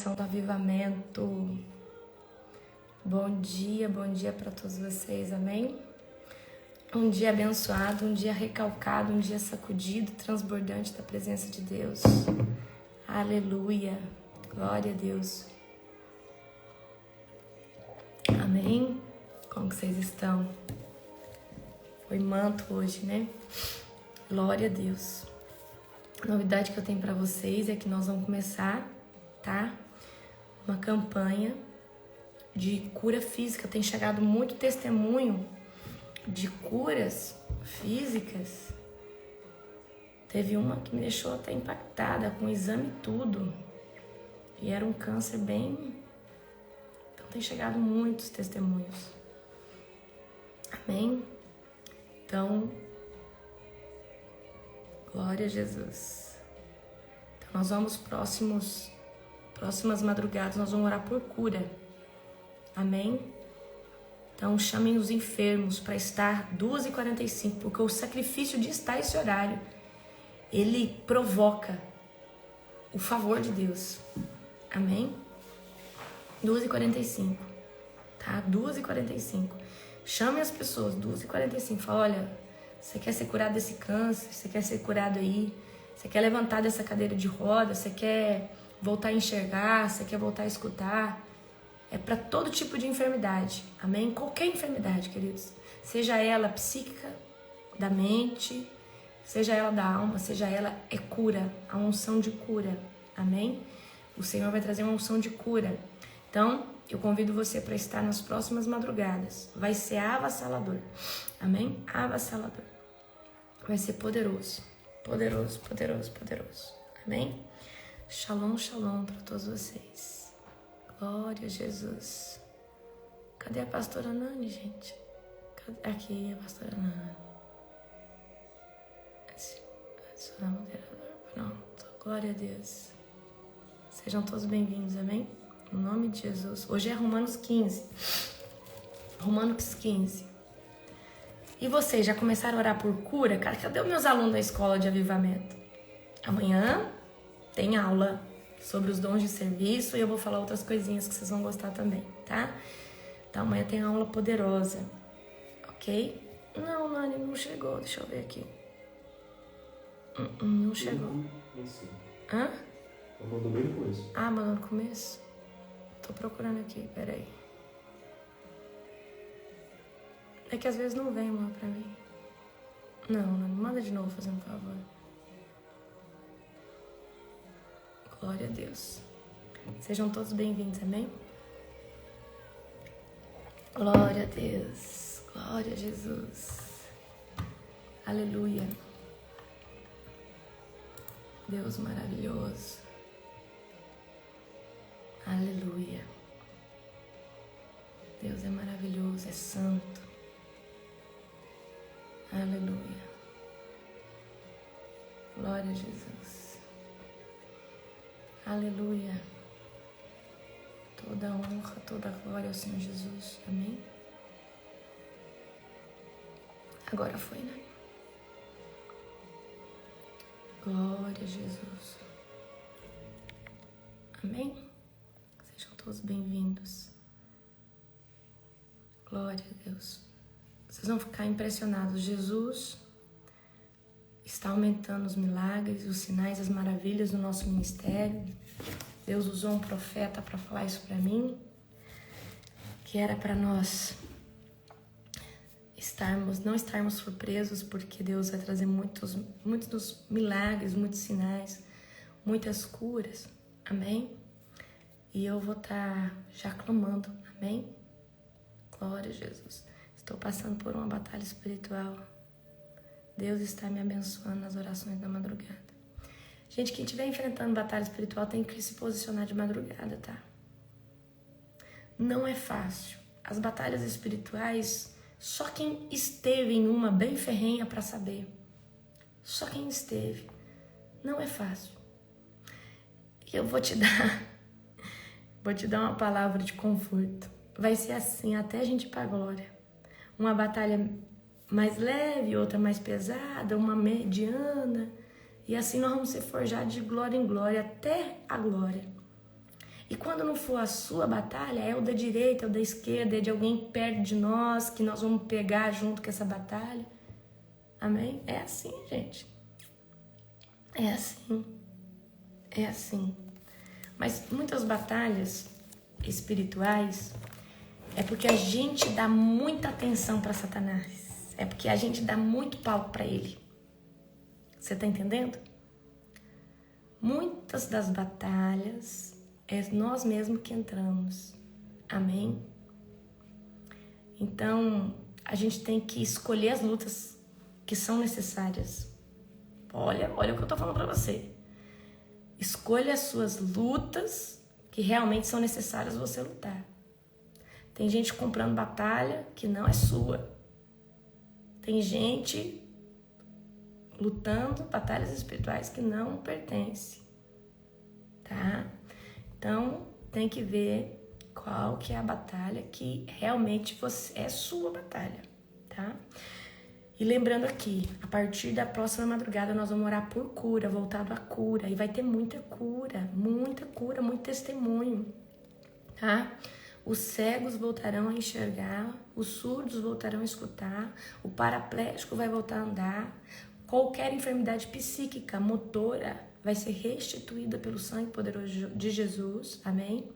oração do avivamento. Bom dia para todos vocês, amém? Um dia abençoado, um dia recalcado, um dia sacudido, transbordante da presença de Deus. Aleluia, glória a Deus. Amém? Como que vocês estão? Foi manto hoje, né? Glória a Deus. A novidade que eu tenho para vocês é que nós vamos começar, tá? Uma campanha de cura física. Tem chegado muito testemunho de curas físicas. Teve uma que me deixou até impactada, com exame e tudo. E era um câncer bem... Então tem chegado muitos testemunhos. Amém? Então, glória a Jesus. Então nós vamos próximas madrugadas, nós vamos orar por cura. Amém? Então chamem os enfermos para estar 2h45, porque o sacrifício de estar esse horário, ele provoca o favor de Deus. Amém? 2h45, tá? 2h45. Chame as pessoas, 2h45. Fala, olha, você quer ser curado desse câncer? Você quer ser curado aí? Você quer levantar dessa cadeira de roda? Você quer voltar a enxergar? Você quer voltar a escutar? É para todo tipo de enfermidade, amém? Qualquer enfermidade, queridos. Seja ela psíquica, da mente, seja ela da alma, seja ela é cura, a unção de cura, amém? O Senhor vai trazer uma unção de cura. Então, eu convido você para estar nas próximas madrugadas. Vai ser avassalador, amém? Avassalador. Vai ser poderoso, poderoso, poderoso, poderoso, amém? Shalom, shalom para todos vocês. Glória a Jesus. Cadê a pastora Nani, gente? Aqui a pastora Nani. Adiciona moderador. Pronto. Glória a Deus. Sejam todos bem-vindos, amém? Em nome de Jesus. Hoje é Romanos 15. Romanos 15. E vocês já começaram a orar por cura? Cara, cadê os meus alunos da escola de avivamento? Amanhã tem aula sobre os dons de serviço e eu vou falar outras coisinhas que vocês vão gostar também, tá? Então amanhã tem aula poderosa, ok? Não, Nani, não chegou, deixa eu ver aqui. Não chegou. Hã? Eu mandou bem no começo. Ah, mandou no começo? Tô procurando aqui, peraí. É que às vezes não vem lá pra mim. Não, manda de novo, fazendo um favor. Glória a Deus. Sejam todos bem-vindos, amém? Glória a Deus. Glória a Jesus. Aleluia. Deus maravilhoso. Aleluia. Deus é maravilhoso, é santo. Aleluia. Glória a Jesus. Aleluia. Toda honra, toda glória ao Senhor Jesus. Amém? Agora foi, né? Glória a Jesus. Amém? Sejam todos bem-vindos. Glória a Deus. Vocês vão ficar impressionados. Jesus está aumentando os milagres, os sinais, as maravilhas do nosso ministério. Deus usou um profeta para falar isso para mim, que era para nós não estarmos surpresos, porque Deus vai trazer muitos milagres, muitos sinais, muitas curas, amém? E eu vou estar já clamando, amém? Glória a Jesus. Estou passando por uma batalha espiritual. Deus está me abençoando nas orações da madrugada. Gente, quem estiver enfrentando batalha espiritual tem que se posicionar de madrugada, tá? Não é fácil. As batalhas espirituais, só quem esteve em uma bem ferrenha para saber. Só quem esteve. Não é fácil. E eu vou te dar uma palavra de conforto. Vai ser assim até a gente ir pra glória. Uma batalha mais leve, outra mais pesada, uma mediana. E assim nós vamos ser forjados de glória em glória até a glória. E quando não for a sua batalha, é o da direita, é o da esquerda, é de alguém perto de nós, que nós vamos pegar junto com essa batalha. Amém? É assim, gente. É assim. É assim. Mas muitas batalhas espirituais é porque a gente dá muita atenção para Satanás. É porque a gente dá muito palco para ele. Você tá entendendo? Muitas das batalhas é nós mesmos que entramos. Amém? Então, a gente tem que escolher as lutas que são necessárias. Olha o que eu tô falando pra você. Escolha as suas lutas que realmente são necessárias você lutar. Tem gente comprando batalha que não é sua. Tem gente lutando batalhas espirituais que não pertencem. Tá? Então, tem que ver qual que é a batalha que realmente é sua batalha, tá? E lembrando aqui, a partir da próxima madrugada nós vamos orar por cura, voltado à cura. E vai ter muita cura, muito testemunho, tá? Os cegos voltarão a enxergar, os surdos voltarão a escutar, o paraplégico vai voltar a andar, qualquer enfermidade psíquica, motora, vai ser restituída pelo sangue poderoso de Jesus, amém?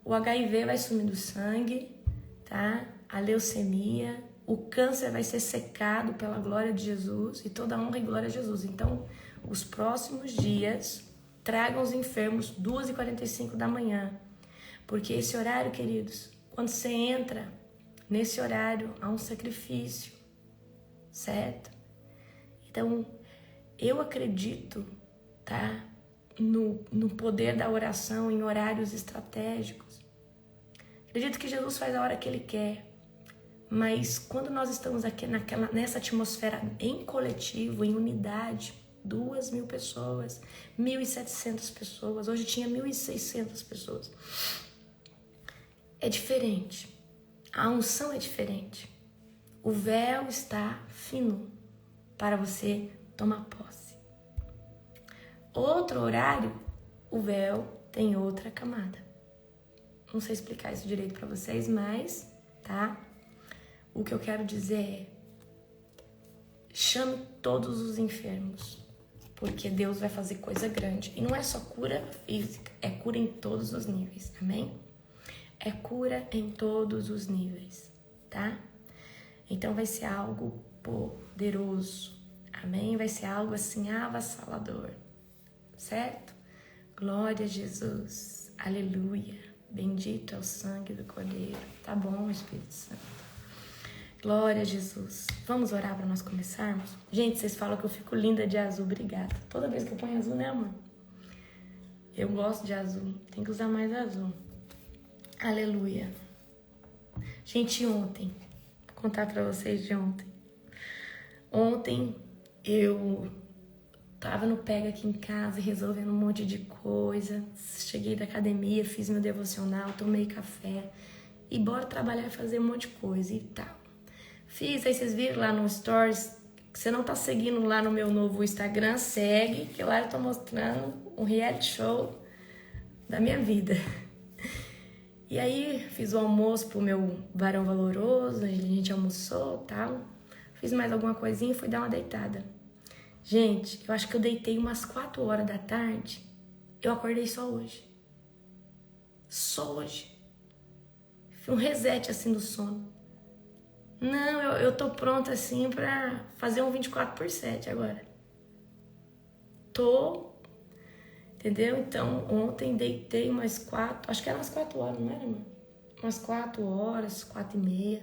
O HIV vai sumir do sangue, tá? A leucemia, o câncer vai ser secado pela glória de Jesus e toda a honra e glória a Jesus. Então, os próximos dias, tragam os enfermos 2h45 da manhã. Porque esse horário, queridos, quando você entra nesse horário, há um sacrifício, certo? Então, eu acredito, tá? No poder da oração em horários estratégicos. Acredito que Jesus faz a hora que Ele quer. Mas quando nós estamos aqui nessa atmosfera em coletivo, em unidade, 2.000 pessoas, 1.700 pessoas, hoje tinha 1.600 pessoas. É diferente. A unção é diferente. O véu está fino para você tomar posse. Outro horário, o véu tem outra camada. Não sei explicar isso direito para vocês, mas, tá? O que eu quero dizer é: chame todos os enfermos, porque Deus vai fazer coisa grande. E não é só cura física, é cura em todos os níveis, amém? É cura em todos os níveis, tá? Então vai ser algo poderoso, amém? Vai ser algo assim avassalador, certo? Glória a Jesus, aleluia. Bendito é o sangue do Cordeiro. Tá bom, Espírito Santo. Glória a Jesus. Vamos orar para nós começarmos? Gente, vocês falam que eu fico linda de azul, obrigada. Toda vez que eu ponho azul, né, amor? Eu gosto de azul, tem que usar mais azul. Aleluia. Gente, ontem, vou contar para vocês de ontem. Ontem eu tava no pega aqui em casa, resolvendo um monte de coisa. Cheguei da academia, fiz meu devocional, tomei café e bora trabalhar e fazer um monte de coisa e tal. Fiz, aí vocês viram lá no Stories, que você não tá seguindo lá no meu novo Instagram, segue, que lá eu tô mostrando um reality show da minha vida. E aí fiz o almoço pro meu varão valoroso, a gente almoçou e tal. Fiz mais alguma coisinha e fui dar uma deitada. Gente, eu acho que eu deitei umas 4 horas da tarde. Eu acordei só hoje. Só hoje. Foi um reset assim do sono. Não, eu tô pronta assim pra fazer um 24/7 agora. Tô, entendeu? Então, ontem deitei umas 4, acho que eram umas 4 horas, não era, mano? Umas 4 horas, 4h30.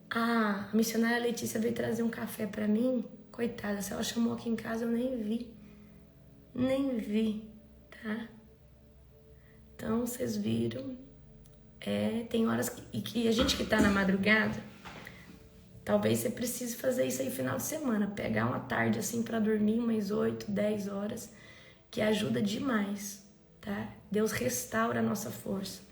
A missionária Letícia veio trazer um café pra mim. Coitada, se ela chamou aqui em casa, eu nem vi. Nem vi, tá? Então, vocês viram. Tem horas que a gente que tá na madrugada, talvez você precise fazer isso aí no final de semana. Pegar uma tarde assim pra dormir, umas 8, 10 horas, que ajuda demais, tá? Deus restaura a nossa força.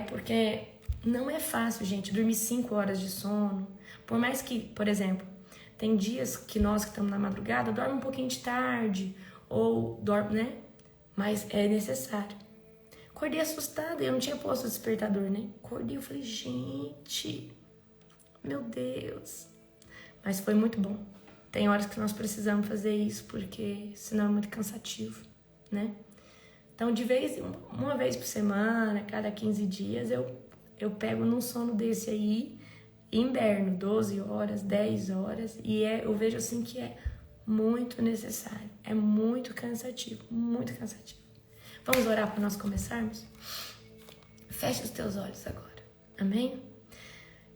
Porque não é fácil, gente, dormir 5 horas de sono. Por mais que, por exemplo, tem dias que nós que estamos na madrugada dormem um pouquinho de tarde, ou dorme, né? mas é necessário. Acordei assustada, eu não tinha posto o despertador, né? Acordei, eu falei, gente, meu Deus. Mas foi muito bom. Tem horas que nós precisamos fazer isso, porque senão é muito cansativo, né? Então, uma vez por semana, cada 15 dias, eu pego num sono desse aí, inverno, 12 horas, 10 horas, e eu vejo assim que é muito necessário, é muito cansativo, muito cansativo. Vamos orar para nós começarmos? Feche os teus olhos agora, amém?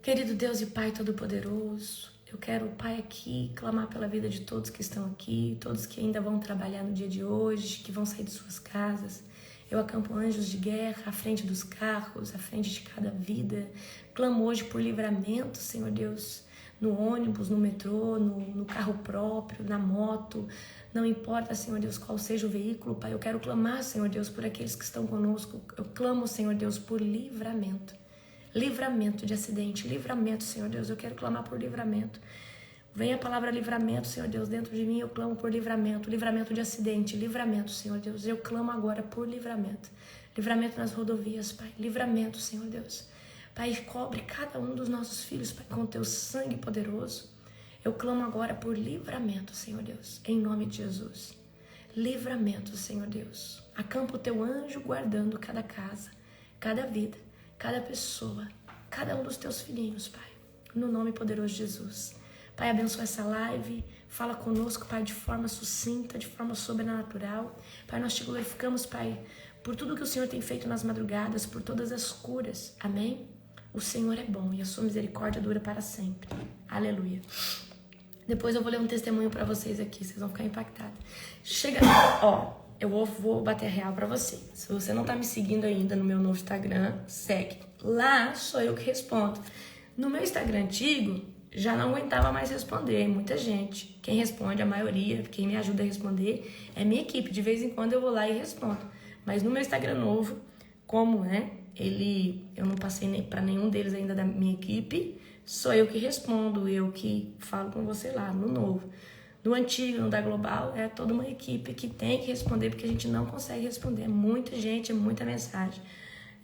Querido Deus e Pai Todo-Poderoso, eu quero, Pai, aqui clamar pela vida de todos que estão aqui, todos que ainda vão trabalhar no dia de hoje, que vão sair de suas casas. Eu acampo anjos de guerra à frente dos carros, à frente de cada vida. Clamo hoje por livramento, Senhor Deus, no ônibus, no metrô, no carro próprio, na moto. Não importa, Senhor Deus, qual seja o veículo, Pai. Eu quero clamar, Senhor Deus, por aqueles que estão conosco. Eu clamo, Senhor Deus, por livramento. Livramento de acidente, livramento, Senhor Deus. Eu quero clamar por livramento. Vem a palavra livramento, Senhor Deus, dentro de mim. Eu clamo por livramento, livramento de acidente, livramento, Senhor Deus. Eu clamo agora por livramento. Livramento nas rodovias, Pai. Livramento, Senhor Deus. Pai, cobre cada um dos nossos filhos, Pai, com teu sangue poderoso. Eu clamo agora por livramento, Senhor Deus, em nome de Jesus. Livramento, Senhor Deus. Acampa o teu anjo guardando cada casa, cada vida, cada pessoa, cada um dos teus filhinhos, Pai. No nome poderoso de Jesus. Pai, abençoa essa live. Fala conosco, Pai, de forma sucinta, de forma sobrenatural. Pai, nós te glorificamos, Pai, por tudo que o Senhor tem feito nas madrugadas, por todas as curas. Amém? O Senhor é bom e a sua misericórdia dura para sempre. Aleluia. Depois eu vou ler um testemunho para vocês aqui, vocês vão ficar impactados. Chega, eu vou bater real para você. Se você não tá me seguindo ainda no meu novo Instagram, segue. Lá sou eu que respondo. No meu Instagram antigo, já não aguentava mais responder, muita gente. Quem responde, a maioria, quem me ajuda a responder, é minha equipe. De vez em quando eu vou lá e respondo. Mas no meu Instagram novo, como eu não passei para nenhum deles ainda da minha equipe, sou eu que respondo, eu que falo com você lá, no novo. No antigo, no da Global, é toda uma equipe que tem que responder, porque a gente não consegue responder. É muita gente, é muita mensagem.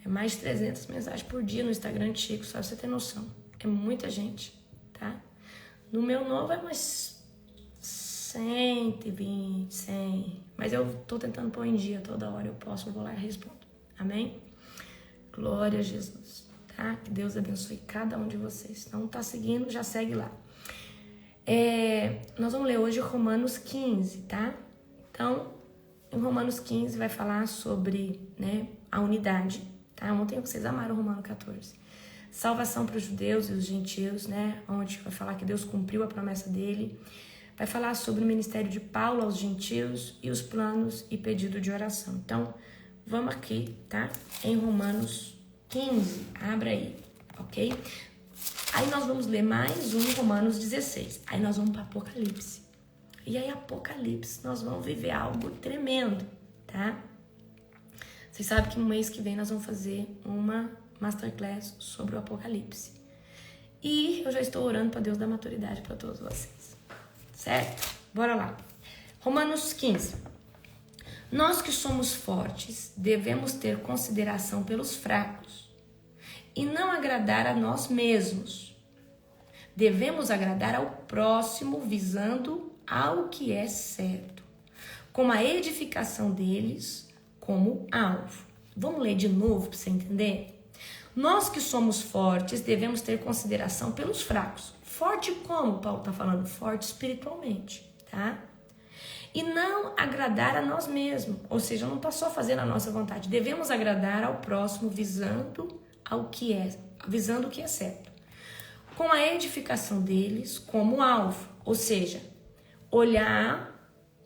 É mais de 300 mensagens por dia no Instagram antigo, só pra você ter noção. É muita gente, tá? No meu novo é umas 120, 100. Mas eu tô tentando pôr em dia toda hora. Eu vou lá e respondo. Amém? Glória a Jesus, tá? Que Deus abençoe cada um de vocês. Se não tá seguindo, já segue lá. Nós vamos ler hoje Romanos 15, tá? Então, em Romanos 15 vai falar sobre, a unidade, tá? Ontem vocês amaram o Romano 14. Salvação para os judeus e os gentios, onde vai falar que Deus cumpriu a promessa dele. Vai falar sobre o ministério de Paulo aos gentios e os planos e pedido de oração. Então, vamos aqui, tá? Em Romanos 15, abra aí, ok? Aí nós vamos ler mais um Romanos 16. Aí nós vamos para Apocalipse. E aí Apocalipse nós vamos viver algo tremendo, tá? Vocês sabem que no mês que vem nós vamos fazer uma masterclass sobre o Apocalipse. E eu já estou orando para Deus dar maturidade para todos vocês. Certo? Bora lá. Romanos 15. Nós que somos fortes devemos ter consideração pelos fracos e não agradar a nós mesmos. Devemos agradar ao próximo visando ao que é certo, como a edificação deles como alvo. Vamos ler de novo para você entender? Nós que somos fortes devemos ter consideração pelos fracos. Forte como? Paulo está falando? Forte espiritualmente, tá? E não agradar a nós mesmos. Ou seja, não está só fazendo a nossa vontade. Devemos agradar ao próximo visando o que é certo. Com a edificação deles como alvo. Ou seja, olhar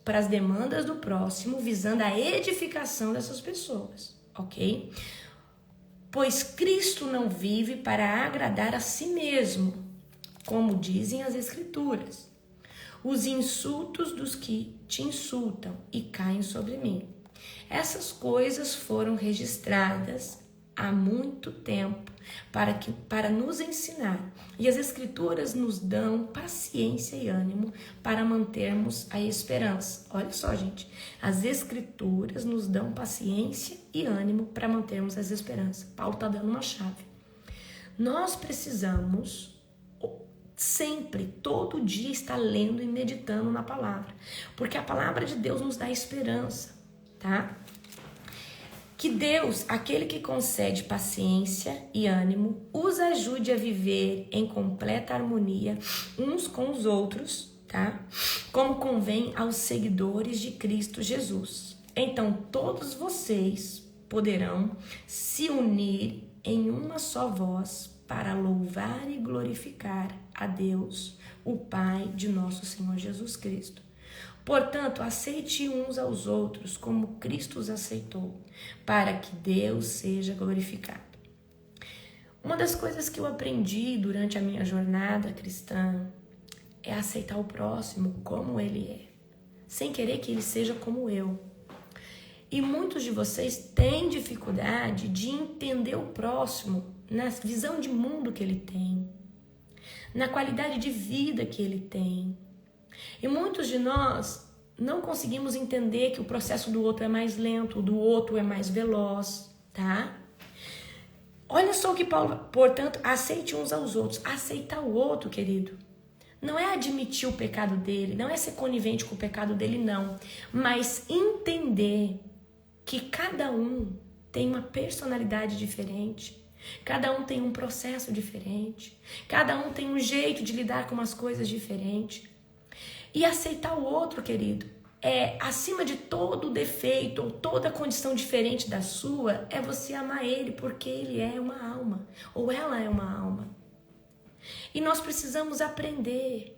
para as demandas do próximo visando a edificação dessas pessoas, ok? Pois Cristo não vive para agradar a si mesmo, como dizem as Escrituras. Os insultos dos que te insultam e caem sobre mim. Essas coisas foram registradas há muito tempo para nos ensinar. E as Escrituras nos dão paciência e ânimo para mantermos a esperança. Olha só, gente. As Escrituras nos dão paciência e ânimo para mantermos as esperanças. Paulo está dando uma chave. Nós precisamos sempre, todo dia, estar lendo e meditando na palavra. Porque a palavra de Deus nos dá esperança, tá? Que Deus, aquele que concede paciência e ânimo, os ajude a viver em completa harmonia uns com os outros, tá? Como convém aos seguidores de Cristo Jesus. Então, todos vocês poderão se unir em uma só voz para louvar e glorificar a Deus, o Pai de nosso Senhor Jesus Cristo. Portanto, aceite uns aos outros como Cristo os aceitou, para que Deus seja glorificado. Uma das coisas que eu aprendi durante a minha jornada cristã é aceitar o próximo como ele é, sem querer que ele seja como eu. E muitos de vocês têm dificuldade de entender o próximo na visão de mundo que ele tem, na qualidade de vida que ele tem. E muitos de nós não conseguimos entender que o processo do outro é mais lento, o do outro é mais veloz, tá? Olha só o que Paulo, portanto, aceite uns aos outros. Aceitar o outro, querido, não é admitir o pecado dele, não é ser conivente com o pecado dele, não. Mas entender que cada um tem uma personalidade diferente, cada um tem um processo diferente, cada um tem um jeito de lidar com umas coisas diferentes. E aceitar o outro, querido, acima de todo defeito ou toda condição diferente da sua, é você amar ele porque ele é uma alma, ou ela é uma alma. E nós precisamos aprender.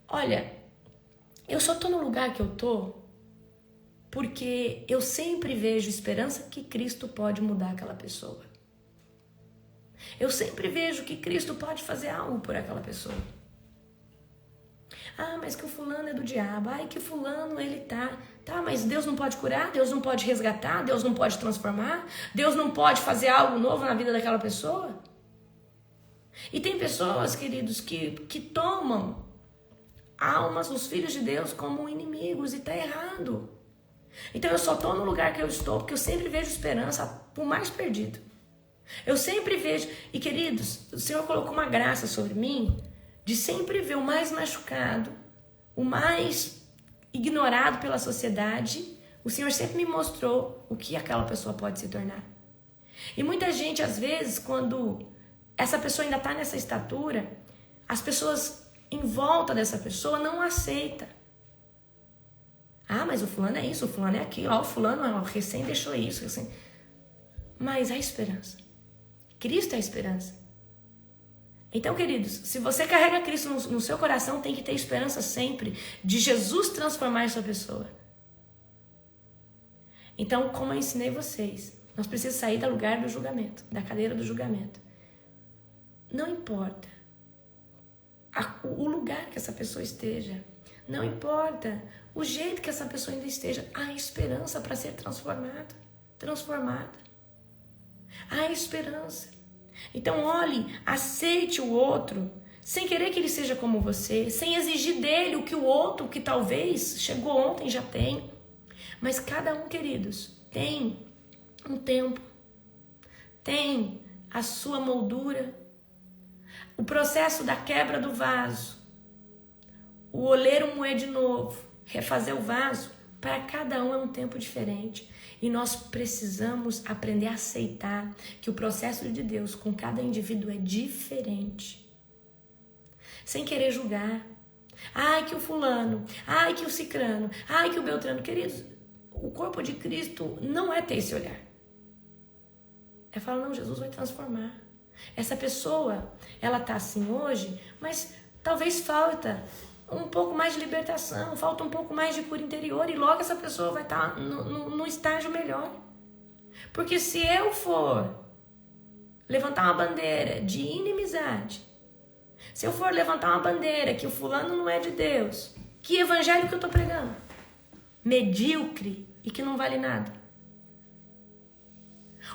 Olha, eu só tô no lugar que eu tô porque eu sempre vejo esperança que Cristo pode mudar aquela pessoa. Eu sempre vejo que Cristo pode fazer algo por aquela pessoa. Ah, mas que o fulano é do diabo. Ai, que fulano ele tá. Tá, mas Deus não pode curar? Deus não pode resgatar? Deus não pode transformar? Deus não pode fazer algo novo na vida daquela pessoa? E tem pessoas, queridos, que tomam almas, os filhos de Deus, como inimigos, e tá errado. Então eu só tô no lugar que eu estou porque eu sempre vejo esperança por mais perdido. Eu sempre vejo. E, queridos, o Senhor colocou uma graça sobre mim de sempre ver o mais machucado, o mais ignorado pela sociedade. O Senhor sempre me mostrou o que aquela pessoa pode se tornar. E muita gente, às vezes, quando essa pessoa ainda está nessa estatura, as pessoas em volta dessa pessoa não aceitam. Ah, mas o fulano é isso, o fulano é aquilo, o fulano recém deixou isso. Recém... Mas há esperança. Cristo é a esperança. Então, queridos, se você carrega Cristo no seu coração, tem que ter esperança sempre de Jesus transformar essa pessoa. Então, como eu ensinei vocês, nós precisamos sair do lugar do julgamento, da cadeira do julgamento. Não importa o lugar que essa pessoa esteja, não importa o jeito que essa pessoa ainda esteja, há esperança para ser transformada. Há esperança. Então olhe, aceite o outro, sem querer que ele seja como você, sem exigir dele o que o outro, que talvez chegou ontem, já tem. Mas cada um, queridos, tem um tempo, tem a sua moldura, o processo da quebra do vaso, o oleiro moer de novo, refazer o vaso, para cada um é um tempo diferente. E nós precisamos aprender a aceitar que o processo de Deus com cada indivíduo é diferente. Sem querer julgar. Ai, que o fulano. Ai, que o cicrano. Ai, que o beltrano. Queridos, o corpo de Cristo não é ter esse olhar. É falar, não, Jesus vai transformar. Essa pessoa, ela tá assim hoje, mas talvez falta um pouco mais de libertação, falta um pouco mais de cura interior, e logo essa pessoa vai estar no estágio melhor. Porque se eu for levantar uma bandeira de inimizade, se eu for levantar uma bandeira que o fulano não é de Deus, que evangelho que eu estou pregando? Medíocre e que não vale nada.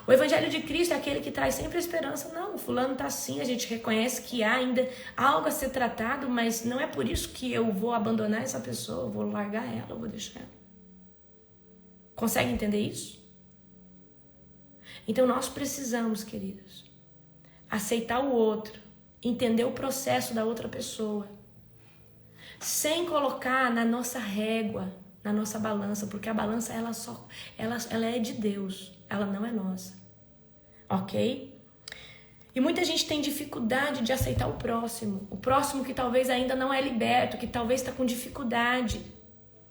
O evangelho de Cristo é aquele que traz sempre esperança. Não, fulano está assim, a gente reconhece que há ainda algo a ser tratado, mas não é por isso que eu vou abandonar essa pessoa, eu vou largar ela, eu vou deixar ela. Consegue entender isso? Então nós precisamos, queridos, aceitar o outro, entender o processo da outra pessoa, sem colocar na nossa régua, na nossa balança, porque a balança ela é de Deus, ela não é nossa, ok? E muita gente tem dificuldade de aceitar o próximo que talvez ainda não é liberto, que talvez está com dificuldade,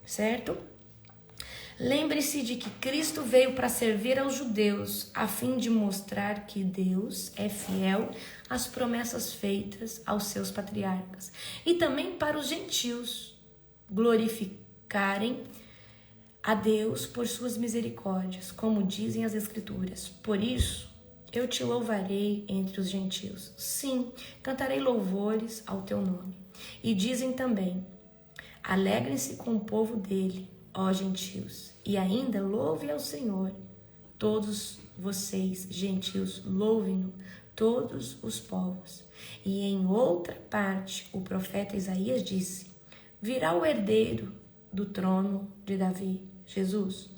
certo? Lembre-se de que Cristo veio para servir aos judeus, a fim de mostrar que Deus é fiel às promessas feitas aos seus patriarcas. E também para os gentios glorificarem a Deus por suas misericórdias, como dizem as Escrituras. Por isso, eu te louvarei entre os gentios. Sim, cantarei louvores ao teu nome. E dizem também, alegrem-se com o povo dele, ó gentios, e ainda louve ao Senhor. Todos vocês, gentios, louvem-no, todos os povos. E em outra parte, o profeta Isaías disse, virá o herdeiro do trono de Davi, Jesus,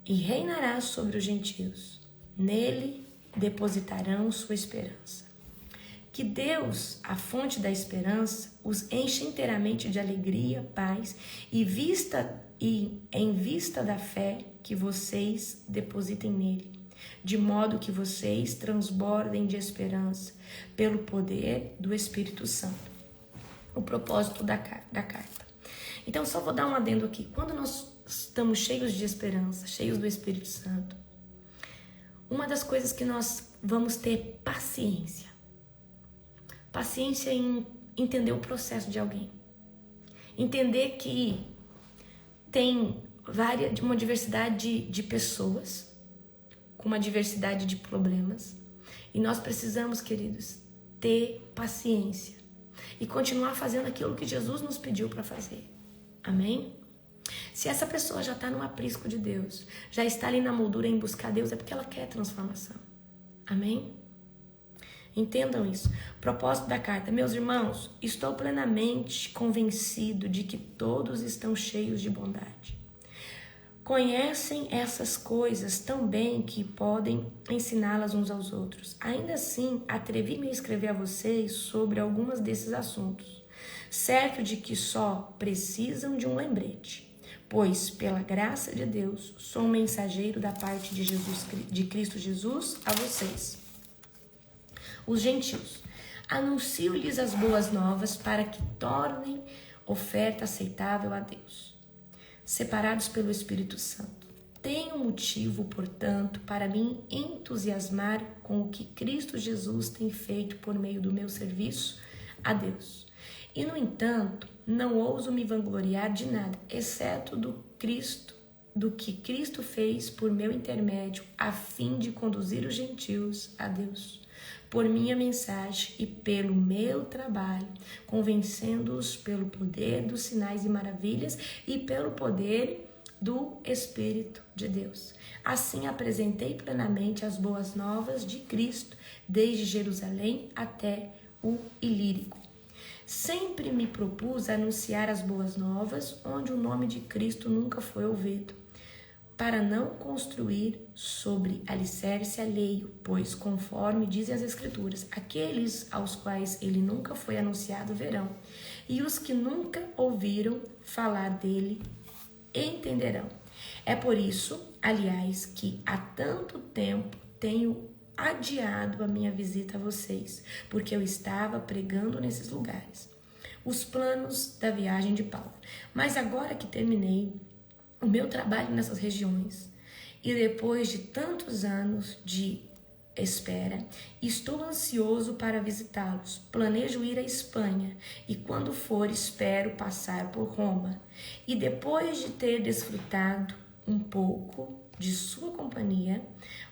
e reinará sobre os gentios. Nele depositarão sua esperança. Que Deus, a fonte da esperança, os enche inteiramente de alegria, paz e em vista da fé que vocês depositem nele, de modo que vocês transbordem de esperança pelo poder do Espírito Santo. O propósito da carta. Então, só vou dar um adendo aqui. Quando nós estamos cheios de esperança, cheios do Espírito Santo, uma das coisas que nós vamos ter paciência. Paciência em entender o processo de alguém. Entender que tem uma diversidade de pessoas, com uma diversidade de problemas. E nós precisamos, queridos, ter paciência e continuar fazendo aquilo que Jesus nos pediu para fazer. Amém? Se essa pessoa já está no aprisco de Deus, já está ali na moldura em buscar Deus, é porque ela quer transformação. Amém? Entendam isso. Propósito da carta. Meus irmãos, estou plenamente convencido de que todos estão cheios de bondade. Conhecem essas coisas tão bem que podem ensiná-las uns aos outros. Ainda assim, atrevi-me a escrever a vocês sobre alguns desses assuntos, certo de que só precisam de um lembrete, pois, pela graça de Deus, sou um mensageiro da parte de Cristo Jesus a vocês, os gentios. Anuncio-lhes as boas novas para que tornem oferta aceitável a Deus, separados pelo Espírito Santo. Tenho motivo, portanto, para me entusiasmar com o que Cristo Jesus tem feito por meio do meu serviço a Deus. E, no entanto, não ouso me vangloriar de nada, exceto do que Cristo fez por meu intermédio, a fim de conduzir os gentios a Deus, por minha mensagem e pelo meu trabalho, convencendo-os pelo poder dos sinais e maravilhas e pelo poder do Espírito de Deus. Assim apresentei plenamente as boas novas de Cristo, desde Jerusalém até o Ilírico. Sempre me propus anunciar as boas novas, onde o nome de Cristo nunca foi ouvido, para não construir sobre alicerce alheio, pois, conforme dizem as Escrituras, aqueles aos quais ele nunca foi anunciado verão, e os que nunca ouviram falar dele entenderão. É por isso, aliás, que há tanto tempo tenho adiado a minha visita a vocês, porque eu estava pregando nesses lugares. Os planos da viagem de Paulo. Mas agora que terminei o meu trabalho nessas regiões e depois de tantos anos de espera, estou ansioso para visitá-los. Planejo ir à Espanha e quando for espero passar por Roma. E depois de ter desfrutado um pouco de sua companhia,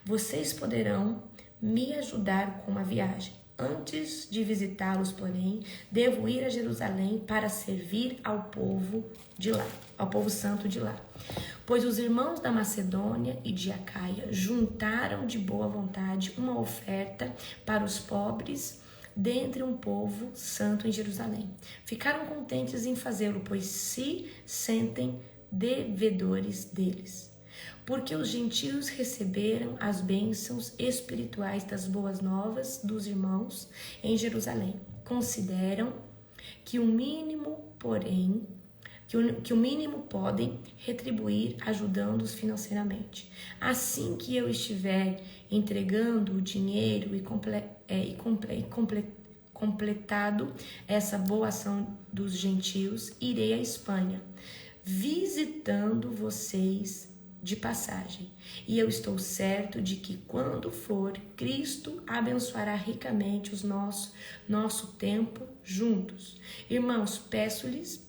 vocês poderão me ajudar com a viagem. Antes de visitá-los, porém, devo ir a Jerusalém para servir ao povo de lá, ao povo santo de lá. pois os irmãos da Macedônia e de Acaia juntaram de boa vontade uma oferta para os pobres dentre um povo santo em Jerusalém. Ficaram contentes em fazê-lo, pois se sentem devedores deles. Porque os gentios receberam as bênçãos espirituais das boas novas dos irmãos em Jerusalém. Consideram que o mínimo podem retribuir ajudando-os financeiramente. Assim que eu estiver entregando o dinheiro e completado essa boa ação dos gentios, irei à Espanha, visitando vocês de passagem. E eu estou certo de que quando for, Cristo abençoará ricamente nosso tempo juntos. Irmãos, peço-lhes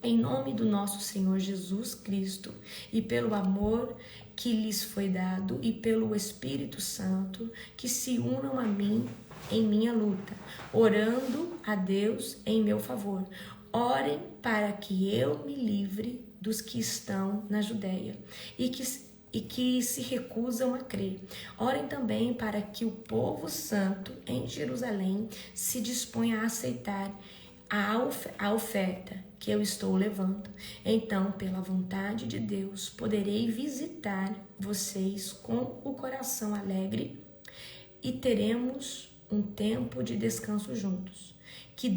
em nome do nosso Senhor Jesus Cristo e pelo amor que lhes foi dado e pelo Espírito Santo, que se unam a mim em minha luta, orando a Deus em meu favor. Orem para que eu me livre dos que estão na Judéia e que se recusam a crer. Orem também para que o povo santo em Jerusalém se disponha a aceitar a oferta que eu estou levando. Então, pela vontade de Deus, poderei visitar vocês com o coração alegre e teremos um tempo de descanso juntos. Que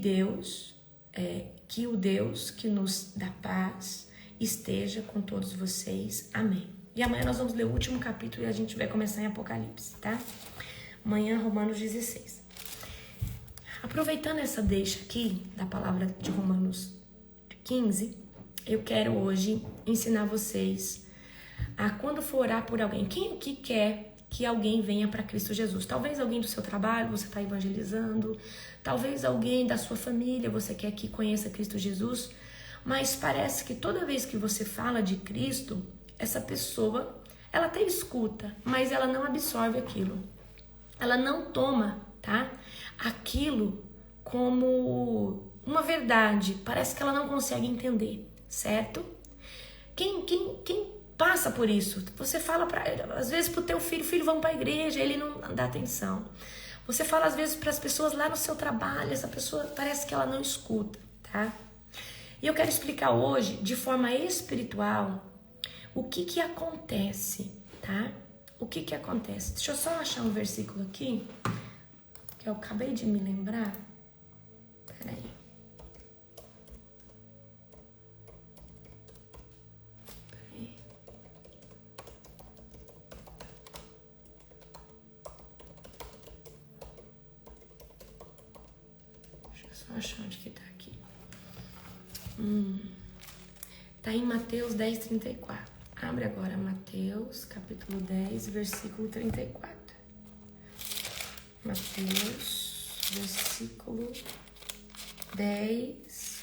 o Deus que nos dá paz esteja com todos vocês. Amém. E amanhã nós vamos ler o último capítulo e a gente vai começar em Apocalipse, tá? Amanhã, Romanos 16. Aproveitando essa deixa aqui da palavra de Romanos 15, eu quero hoje ensinar vocês a quando for orar por alguém. Quem aqui quer que alguém venha para Cristo Jesus? Talvez alguém do seu trabalho, você está evangelizando. Talvez alguém da sua família, você quer que conheça Cristo Jesus. Mas parece que toda vez que você fala de Cristo, essa pessoa, ela até escuta, mas ela não absorve aquilo. Ela não toma, tá? Aquilo como uma verdade. Parece que ela não consegue entender, certo? Quem passa por isso? Você fala às vezes pro teu filho, vamos para a igreja, ele não dá atenção. Você fala às vezes para as pessoas lá no seu trabalho, essa pessoa parece que ela não escuta, tá? E eu quero explicar hoje, de forma espiritual, o que acontece, tá? O que acontece? Deixa eu só achar um versículo aqui, que eu acabei de me lembrar. Peraí. Deixa eu só achar onde que tá aqui. Tá em Mateus 10, 34. Abre agora Mateus, capítulo 10, versículo 34. Mateus, versículo 10.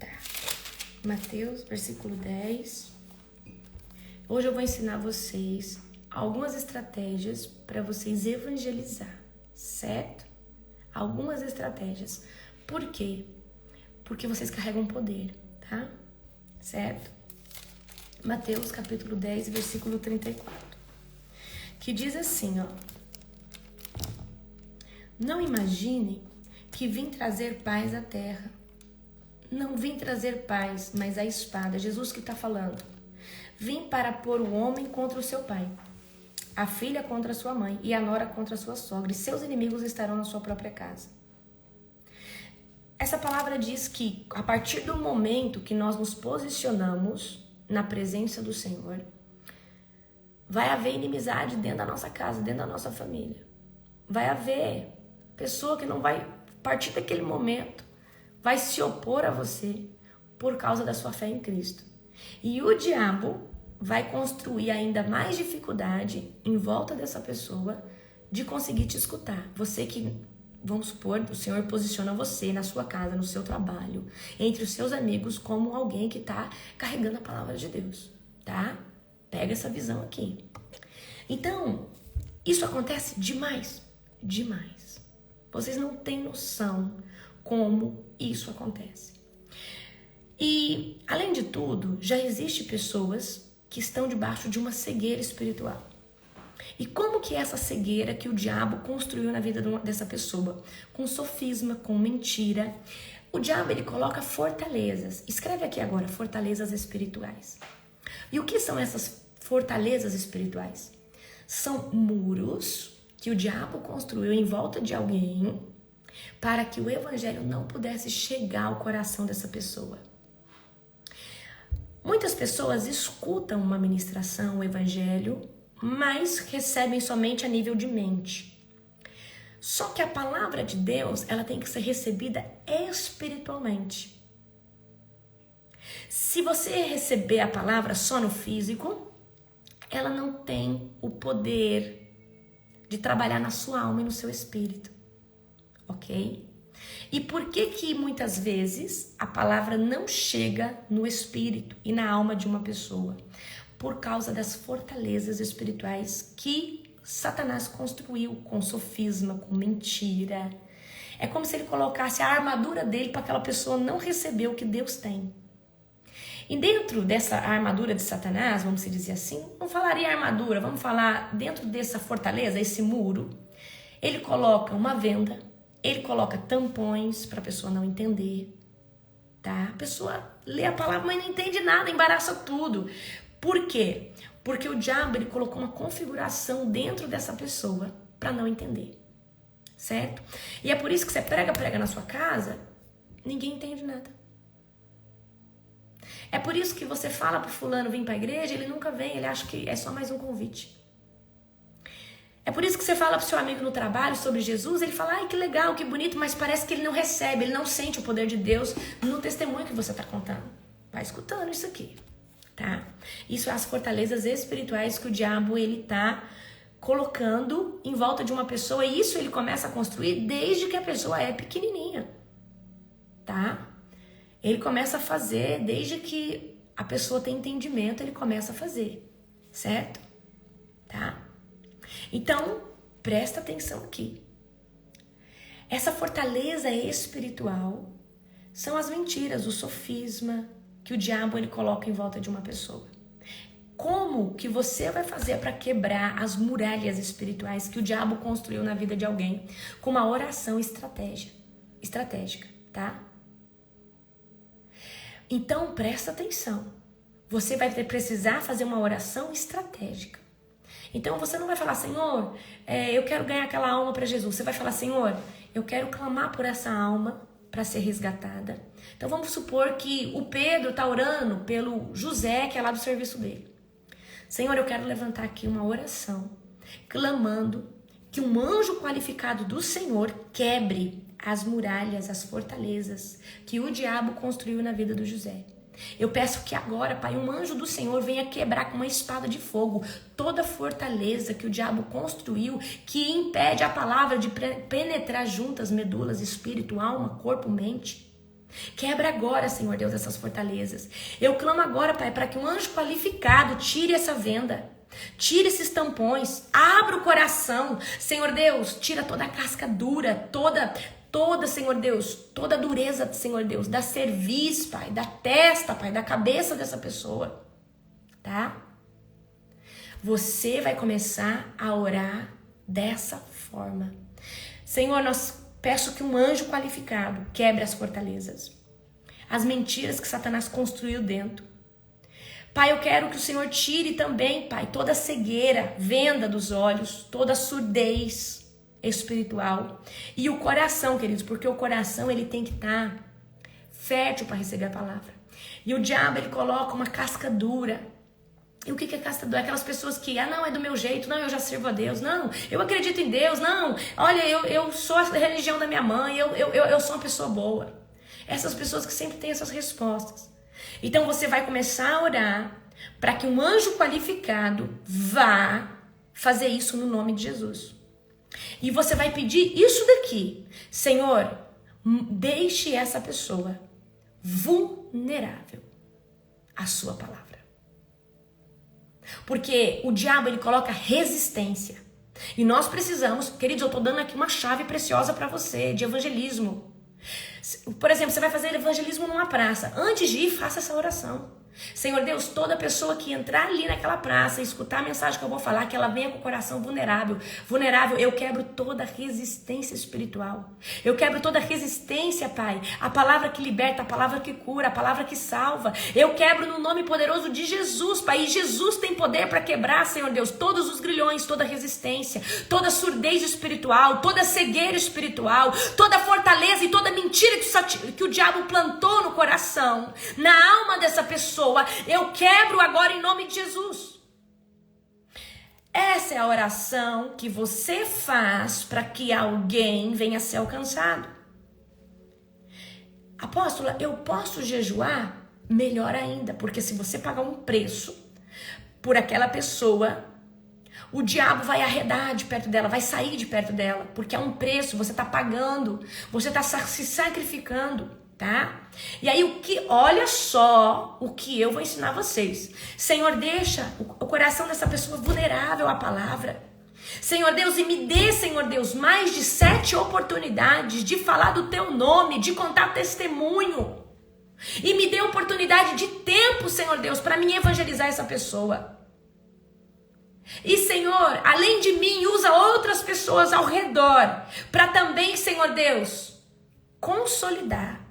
Tá. Mateus, versículo 10. Hoje eu vou ensinar vocês algumas estratégias para vocês evangelizar, certo? Algumas estratégias. Por quê? Porque vocês carregam poder, tá? Certo? Mateus capítulo 10, versículo 34. Que diz assim, ó. Não imagine que vim trazer paz à terra. Não vim trazer paz, mas a espada. Jesus que está falando. Vim para pôr o homem contra o seu pai, a filha contra a sua mãe e a nora contra a sua sogra, e seus inimigos estarão na sua própria casa. Essa palavra diz que a partir do momento que nós nos posicionamos na presença do Senhor, vai haver inimizade dentro da nossa casa, dentro da nossa família. Vai haver pessoa que não vai, a partir daquele momento, vai se opor a você por causa da sua fé em Cristo. E o diabo vai construir ainda mais dificuldade em volta dessa pessoa de conseguir te escutar. Você que, vamos supor, o Senhor posiciona você na sua casa, no seu trabalho, entre os seus amigos, como alguém que está carregando a palavra de Deus, tá? Pega essa visão aqui. Então, isso acontece demais, demais. Vocês não têm noção como isso acontece. E, além de tudo, já existem pessoas que estão debaixo de uma cegueira espiritual. E como que é essa cegueira que o diabo construiu na vida dessa pessoa? Com sofisma, com mentira. O diabo, ele coloca fortalezas. Escreve aqui agora, fortalezas espirituais. E o que são essas fortalezas espirituais? São muros que o diabo construiu em volta de alguém para que o evangelho não pudesse chegar ao coração dessa pessoa. Muitas pessoas escutam uma ministração, o evangelho, mas recebem somente a nível de mente. Só que a palavra de Deus, ela tem que ser recebida espiritualmente. Se você receber a palavra só no físico, ela não tem o poder de trabalhar na sua alma e no seu espírito, ok? E por que muitas vezes a palavra não chega no espírito e na alma de uma pessoa? Por causa das fortalezas espirituais que Satanás construiu com sofisma, com mentira. É como se ele colocasse a armadura dele para aquela pessoa não receber o que Deus tem. E dentro dessa armadura de Satanás, vamos dizer assim, não falaria armadura, vamos falar dentro dessa fortaleza, esse muro, ele coloca uma venda, ele coloca tampões para a pessoa não entender, tá? A pessoa lê a palavra, mas não entende nada, embaraça tudo. Por quê? Porque o diabo, ele colocou uma configuração dentro dessa pessoa para não entender, certo? E é por isso que você prega na sua casa, ninguém entende nada. É por isso que você fala pro fulano vir pra igreja, ele nunca vem, ele acha que é só mais um convite. É por isso que você fala pro seu amigo no trabalho sobre Jesus, ele fala, ai, que legal, que bonito, mas parece que ele não recebe, ele não sente o poder de Deus no testemunho que você tá contando. Vai escutando isso aqui, tá? Isso é as fortalezas espirituais que o diabo, ele tá colocando em volta de uma pessoa, e isso ele começa a construir desde que a pessoa é pequenininha, tá? Ele começa a fazer desde que a pessoa tem entendimento, ele começa a fazer, certo? Tá? Então, presta atenção aqui. Essa fortaleza espiritual são as mentiras, o sofisma que o diabo ele coloca em volta de uma pessoa. Como que você vai fazer para quebrar as muralhas espirituais que o diabo construiu na vida de alguém? Com uma oração estratégica, tá? Então, presta atenção. Você vai precisar fazer uma oração estratégica. Então, você não vai falar, Senhor, eu quero ganhar aquela alma para Jesus. Você vai falar, Senhor, eu quero clamar por essa alma para ser resgatada. Então, vamos supor que o Pedro está orando pelo José, que é lá do serviço dele. Senhor, eu quero levantar aqui uma oração, clamando que um anjo qualificado do Senhor quebre as muralhas, as fortalezas que o diabo construiu na vida do José. Eu peço que agora, Pai, um anjo do Senhor venha quebrar com uma espada de fogo toda fortaleza que o diabo construiu, que impede a palavra de penetrar juntas medulas, espírito, alma, corpo, mente. Quebra agora, Senhor Deus, essas fortalezas. Eu clamo agora, Pai, para que um anjo qualificado tire essa venda. Tira esses tampões, abra o coração, Senhor Deus, tira toda a casca dura, toda, Senhor Deus, toda a dureza, Senhor Deus, da cerviz, Pai, da testa, Pai, da cabeça dessa pessoa, tá? Você vai começar a orar dessa forma. Senhor, peço que um anjo qualificado quebre as fortalezas, as mentiras que Satanás construiu dentro. Pai, eu quero que o Senhor tire também, Pai, toda a cegueira, venda dos olhos, toda a surdez espiritual. E o coração, queridos, porque o coração ele tem que estar fértil para receber a palavra. E o diabo, ele coloca uma casca dura. E o que é casca dura? Aquelas pessoas que, não, é do meu jeito, não, eu já sirvo a Deus, não, eu acredito em Deus, não, olha, eu sou a religião da minha mãe, eu sou uma pessoa boa. Essas pessoas que sempre têm essas respostas. Então você vai começar a orar para que um anjo qualificado vá fazer isso no nome de Jesus. E você vai pedir isso daqui. Senhor, deixe essa pessoa vulnerável à sua palavra. Porque o diabo, ele coloca resistência. E nós precisamos, queridos, eu estou dando aqui uma chave preciosa para você de evangelismo. Por exemplo, você vai fazer evangelismo numa praça. Antes de ir, faça essa oração. Senhor Deus, toda pessoa que entrar ali naquela praça e escutar a mensagem que eu vou falar, que ela venha com o coração vulnerável. Eu quebro toda resistência espiritual. Eu quebro toda resistência, Pai. A palavra que liberta, a palavra que cura, a palavra que salva. Eu quebro no nome poderoso de Jesus, Pai. E Jesus tem poder para quebrar, Senhor Deus, todos os grilhões, toda resistência, toda surdez espiritual, toda cegueira espiritual, toda fortaleza e toda mentira que o diabo plantou no coração, na alma dessa pessoa. Eu quebro agora em nome de Jesus. Essa é a oração que você faz para que alguém venha a ser alcançado. Apóstola, eu posso jejuar? Melhor ainda, porque se você pagar um preço por aquela pessoa, o diabo vai arredar de perto dela, vai sair de perto dela, porque é um preço, você está pagando, você está se sacrificando. Tá? E aí olha só o que eu vou ensinar vocês. Senhor, deixa o coração dessa pessoa vulnerável à palavra. Senhor Deus, e me dê, Senhor Deus, mais de 7 oportunidades de falar do teu nome, de contar testemunho. E me dê oportunidade de tempo, Senhor Deus, para mim evangelizar essa pessoa. E Senhor, além de mim, usa outras pessoas ao redor para também, Senhor Deus, consolidar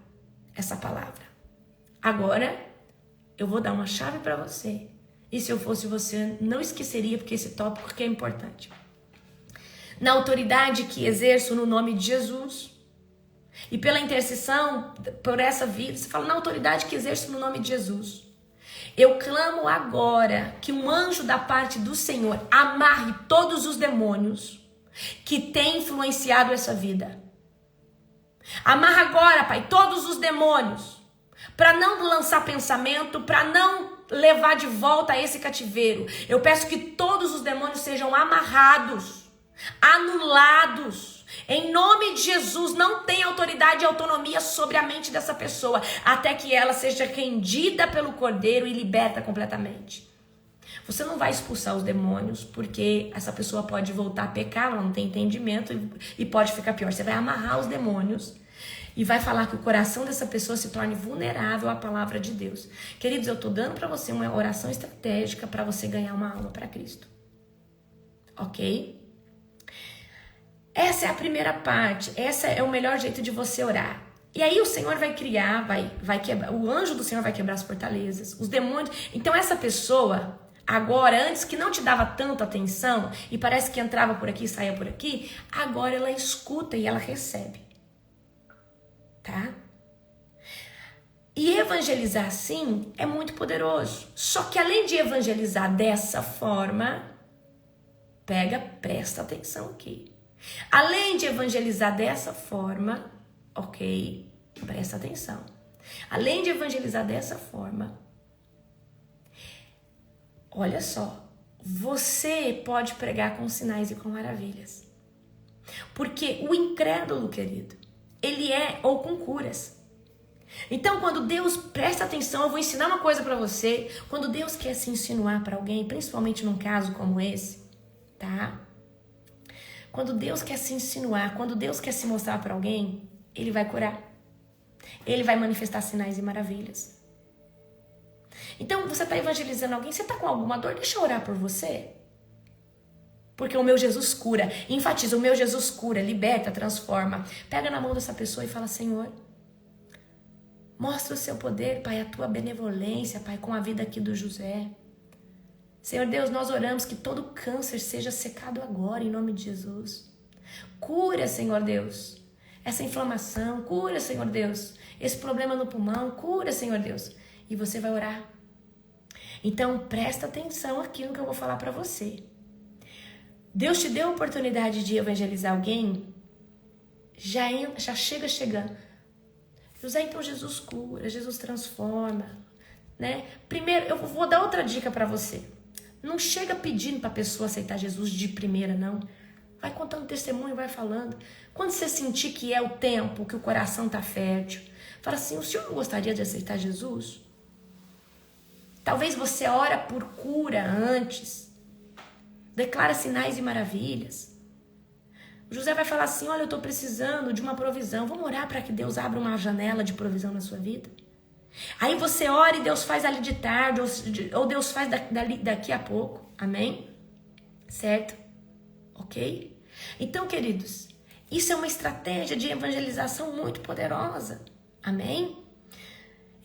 essa palavra. Agora, eu vou dar uma chave para você. E se eu fosse você, não esqueceria, porque esse tópico aqui é importante. Na autoridade que exerço no nome de Jesus, e pela intercessão por essa vida, você fala, na autoridade que exerço no nome de Jesus, eu clamo agora que um anjo da parte do Senhor amarre todos os demônios que têm influenciado essa vida. Amarra agora, Pai, todos os demônios, para não lançar pensamento, para não levar de volta a esse cativeiro. Eu peço que todos os demônios sejam amarrados, anulados. Em nome de Jesus, não tem autoridade e autonomia sobre a mente dessa pessoa, até que ela seja rendida pelo Cordeiro e liberta completamente. Você não vai expulsar os demônios, porque essa pessoa pode voltar a pecar, ela não tem entendimento e pode ficar pior. Você vai amarrar os demônios e vai falar que o coração dessa pessoa se torne vulnerável à palavra de Deus. Queridos, eu estou dando para você uma oração estratégica para você ganhar uma alma para Cristo. Ok? Essa é a primeira parte. Essa é o melhor jeito de você orar. E aí o Senhor vai criar, vai quebrar, o anjo do Senhor vai quebrar as fortalezas, os demônios. Então essa pessoa, agora, antes que não te dava tanta atenção e parece que entrava por aqui e saía por aqui, agora ela escuta e ela recebe. Tá? E evangelizar assim é muito poderoso. Só que além de evangelizar dessa forma, presta atenção aqui. Além de evangelizar dessa forma, ok, presta atenção. Além de evangelizar dessa forma, olha só, você pode pregar com sinais e com maravilhas. Porque o incrédulo, querido, ele é ou com curas. Então, quando Deus, presta atenção, eu vou ensinar uma coisa para você. Quando Deus quer se insinuar para alguém, principalmente num caso como esse, tá? Quando Deus quer se insinuar, quando Deus quer se mostrar para alguém, Ele vai curar. Ele vai manifestar sinais e maravilhas. Então, você está evangelizando alguém, você está com alguma dor, deixa eu orar por você. Porque o meu Jesus cura. Enfatiza, o meu Jesus cura, liberta, transforma. Pega na mão dessa pessoa e fala, Senhor, mostra o seu poder, Pai, a tua benevolência, Pai, com a vida aqui do José. Senhor Deus, nós oramos que todo câncer seja secado agora, em nome de Jesus. Cura, Senhor Deus, essa inflamação. Cura, Senhor Deus, esse problema no pulmão. Cura, Senhor Deus. E você vai orar. Então, presta atenção aqui no que eu vou falar para você. Deus te deu a oportunidade de evangelizar alguém, já chega chegando. José, então Jesus cura, Jesus transforma, né? Primeiro, eu vou dar outra dica para você. Não chega pedindo para a pessoa aceitar Jesus de primeira, não. Vai contando testemunho, vai falando. Quando você sentir que é o tempo, que o coração está fértil, fala assim, o senhor não gostaria de aceitar Jesus? Talvez você ora por cura antes. Declara sinais e maravilhas. José vai falar assim, olha, eu estou precisando de uma provisão. Vamos orar para que Deus abra uma janela de provisão na sua vida? Aí você ora e Deus faz ali de tarde, ou Deus faz daqui a pouco. Amém? Certo? Ok? Então, queridos, isso é uma estratégia de evangelização muito poderosa. Amém?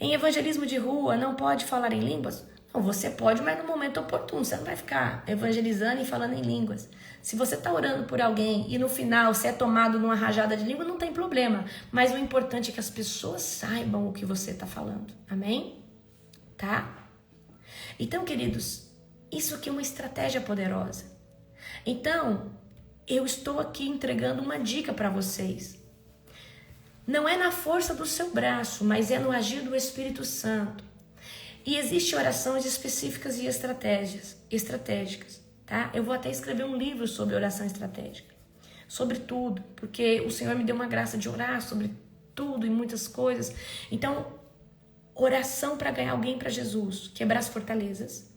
Em evangelismo de rua, não pode falar em línguas? Não, você pode, mas no momento oportuno. Você não vai ficar evangelizando e falando em línguas. Se você está orando por alguém e no final você é tomado numa rajada de língua, não tem problema. Mas o importante é que as pessoas saibam o que você está falando. Amém? Tá? Então, queridos, isso aqui é uma estratégia poderosa. Então, eu estou aqui entregando uma dica para vocês. Não é na força do seu braço, mas é no agir do Espírito Santo. E existem orações específicas e estratégicas, tá? Eu vou até escrever um livro sobre oração estratégica, sobre tudo, porque o Senhor me deu uma graça de orar sobre tudo e muitas coisas. Então, oração para ganhar alguém para Jesus, quebrar as fortalezas,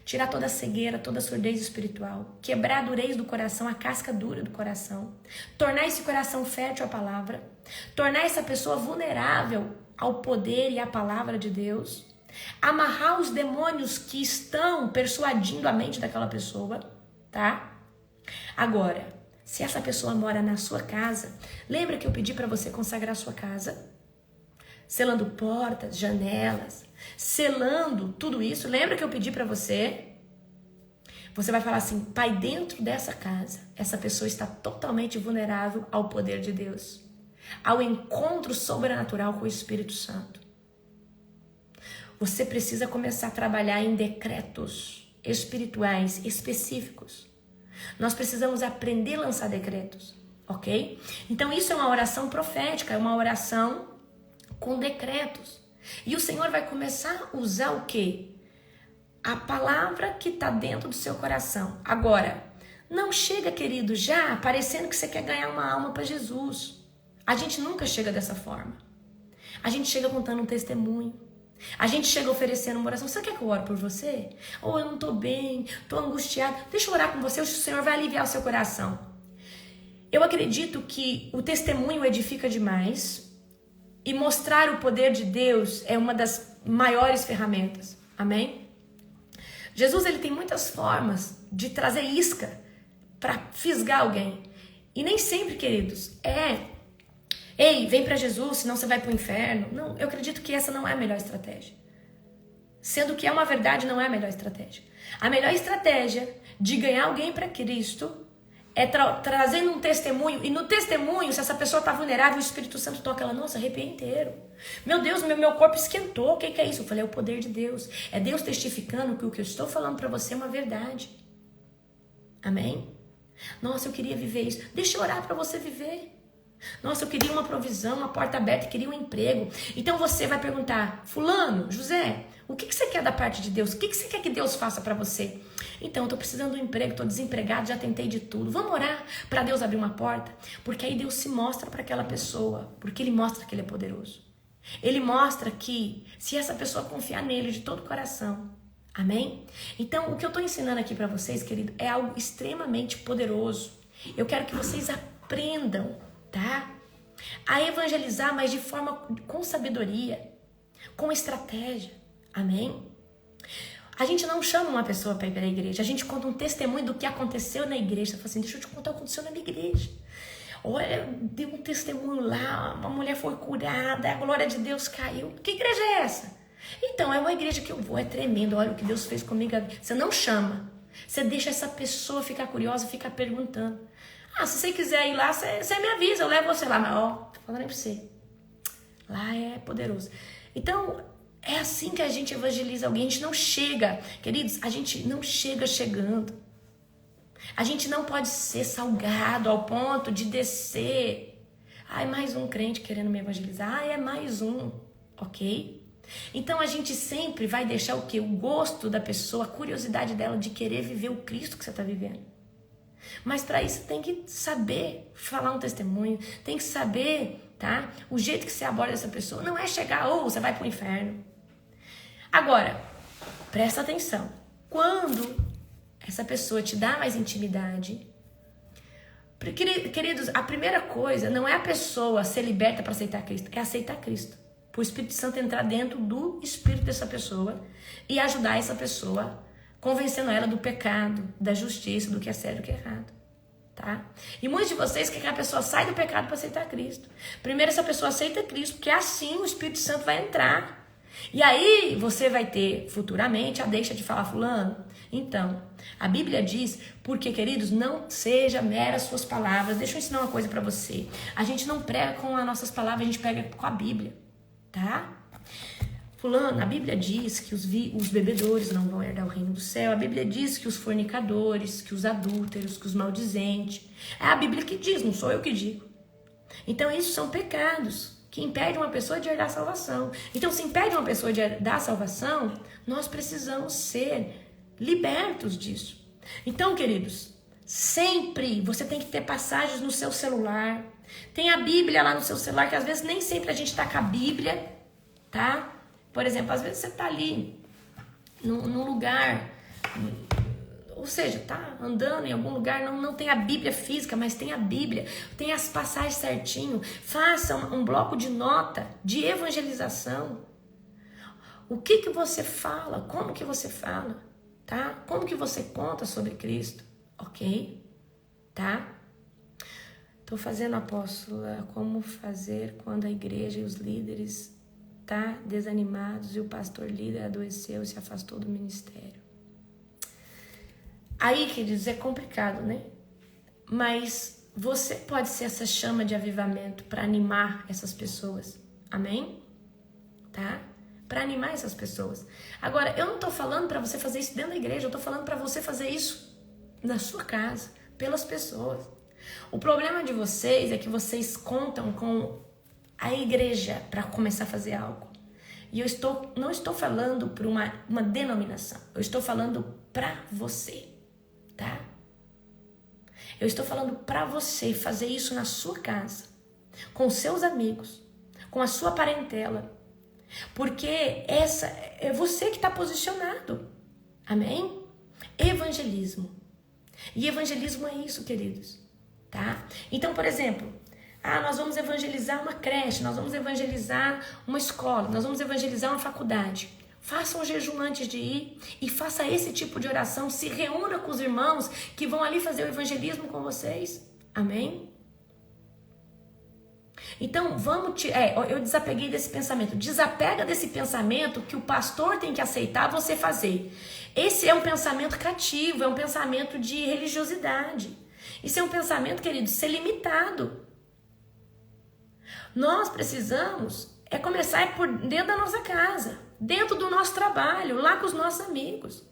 tirar toda a cegueira, toda a surdez espiritual, quebrar a durez do coração, a casca dura do coração, tornar esse coração fértil à palavra, tornar essa pessoa vulnerável ao poder e à palavra de Deus, amarrar os demônios que estão persuadindo a mente daquela pessoa, tá? Agora, se essa pessoa mora na sua casa, lembra que eu pedi para você consagrar a sua casa? Selando portas, janelas, selando tudo isso. Lembra que eu pedi para você? Você vai falar assim, Pai, dentro dessa casa, essa pessoa está totalmente vulnerável ao poder de Deus, ao encontro sobrenatural com o Espírito Santo. Você precisa começar a trabalhar em decretos espirituais específicos. Nós precisamos aprender a lançar decretos, ok? Então isso é uma oração profética, é uma oração com decretos. E o Senhor vai começar a usar o quê? A palavra que está dentro do seu coração. Agora, não chega, querido, já parecendo que você quer ganhar uma alma para Jesus. A gente nunca chega dessa forma. A gente chega contando um testemunho. A gente chega oferecendo uma oração. Você quer que eu ore por você? Ou eu não estou bem, estou angustiado. Deixa eu orar com você, o Senhor vai aliviar o seu coração. Eu acredito que o testemunho edifica demais e mostrar o poder de Deus é uma das maiores ferramentas. Amém? Jesus, ele tem muitas formas de trazer isca para fisgar alguém. E nem sempre, queridos, ei, vem para Jesus, senão você vai para o inferno. Não, eu acredito que essa não é a melhor estratégia. Sendo que é uma verdade, não é a melhor estratégia. A melhor estratégia de ganhar alguém para Cristo é trazendo um testemunho. E no testemunho, se essa pessoa está vulnerável, o Espírito Santo toca ela, nossa, arrepia inteiro. Meu Deus, meu corpo esquentou. O que é isso? Eu falei, é o poder de Deus. É Deus testificando que o que eu estou falando para você é uma verdade. Amém? Nossa, eu queria viver isso. Deixa eu orar para você viver. Nossa, eu queria uma provisão, uma porta aberta, queria um emprego. Então você vai perguntar, fulano, José, o que você quer da parte de Deus? O que você quer que Deus faça para você? Então, eu tô precisando de um emprego, tô desempregado, já tentei de tudo. Vamos orar para Deus abrir uma porta? Porque aí Deus se mostra para aquela pessoa, porque Ele mostra que Ele é poderoso. Ele mostra que se essa pessoa confiar nele de todo o coração, amém? Então, o que eu tô ensinando aqui para vocês, querido, é algo extremamente poderoso. Eu quero que vocês aprendam, tá? A evangelizar, mas de forma com sabedoria, com estratégia. Amém? A gente não chama uma pessoa para ir para a igreja. A gente conta um testemunho do que aconteceu na igreja. Você fala assim, deixa eu te contar o que aconteceu na minha igreja. Olha, deu um testemunho lá, uma mulher foi curada, a glória de Deus caiu. Que igreja é essa? Então, é uma igreja que eu vou, é tremendo. Olha o que Deus fez comigo. Você não chama. Você deixa essa pessoa ficar curiosa e ficar perguntando. Ah, se você quiser ir lá, você me avisa, eu levo você lá. Mas, tô falando aí pra você. Lá é poderoso. Então, é assim que a gente evangeliza alguém. A gente não chega, queridos, a gente não chega chegando. A gente não pode ser salgado ao ponto de descer. Ai, mais um crente querendo me evangelizar. Ai, é mais um, ok? Então, a gente sempre vai deixar o quê? O gosto da pessoa, a curiosidade dela de querer viver o Cristo que você está vivendo. Mas para isso tem que saber falar um testemunho, tem que saber, tá? O jeito que você aborda essa pessoa não é chegar, você vai pro inferno. Agora, presta atenção. Quando essa pessoa te dá mais intimidade, Queridos, a primeira coisa não é a pessoa ser liberta para aceitar Cristo, é aceitar Cristo. Para o Espírito Santo entrar dentro do espírito dessa pessoa e ajudar essa pessoa, convencendo ela do pecado, da justiça, do que é certo e do que é errado. Tá? E muitos de vocês querem que a pessoa saia do pecado para aceitar Cristo. Primeiro essa pessoa aceita Cristo, porque assim o Espírito Santo vai entrar. E aí você vai ter futuramente a deixa de falar fulano. Então, a Bíblia diz, porque queridos, não seja meras suas palavras. Deixa eu ensinar uma coisa para você. A gente não prega com as nossas palavras, a gente prega com a Bíblia. Tá? Fulano, a Bíblia diz que os bebedores não vão herdar o reino do céu. A Bíblia diz que os fornicadores, que os adúlteros, que os maldizentes. É a Bíblia que diz, não sou eu que digo. Então, isso são pecados que impedem uma pessoa de herdar a salvação. Então, se impede uma pessoa de herdar a salvação, nós precisamos ser libertos disso. Então, queridos, sempre você tem que ter passagens no seu celular. Tem a Bíblia lá no seu celular, que às vezes nem sempre a gente está com a Bíblia, tá? Por exemplo, às vezes você está ali num lugar, ou seja, tá andando em algum lugar, não tem a Bíblia física, mas tem a Bíblia, tem as passagens certinho. Faça um bloco de nota de evangelização. O que você fala? Como que você fala? Tá? Como que você conta sobre Cristo? Ok? Tá? Tô fazendo, apóstola, como fazer quando a igreja e os líderes tá desanimados e o pastor líder adoeceu e se afastou do ministério. Aí, queridos, é complicado, né? Mas você pode ser essa chama de avivamento para animar essas pessoas. Amém? Tá? Para animar essas pessoas. Agora, eu não tô falando para você fazer isso dentro da igreja, eu tô falando para você fazer isso na sua casa, pelas pessoas. O problema de vocês é que vocês contam com a igreja para começar a fazer algo. E eu não estou falando para uma denominação, eu estou falando para você, tá? Eu estou falando para você fazer isso na sua casa, com seus amigos, com a sua parentela, porque essa é você que está posicionado, amém? Evangelismo. E evangelismo é isso, queridos, tá? Então, por exemplo, nós vamos evangelizar uma creche, nós vamos evangelizar uma escola, nós vamos evangelizar uma faculdade. Faça um jejum antes de ir e faça esse tipo de oração. Se reúna com os irmãos que vão ali fazer o evangelismo com vocês. Amém? Então, eu desapeguei desse pensamento. Desapega desse pensamento que o pastor tem que aceitar você fazer. Esse é um pensamento cativo, é um pensamento de religiosidade. Isso é um pensamento, querido, ser limitado. Nós precisamos começar por dentro da nossa casa, dentro do nosso trabalho, lá com os nossos amigos.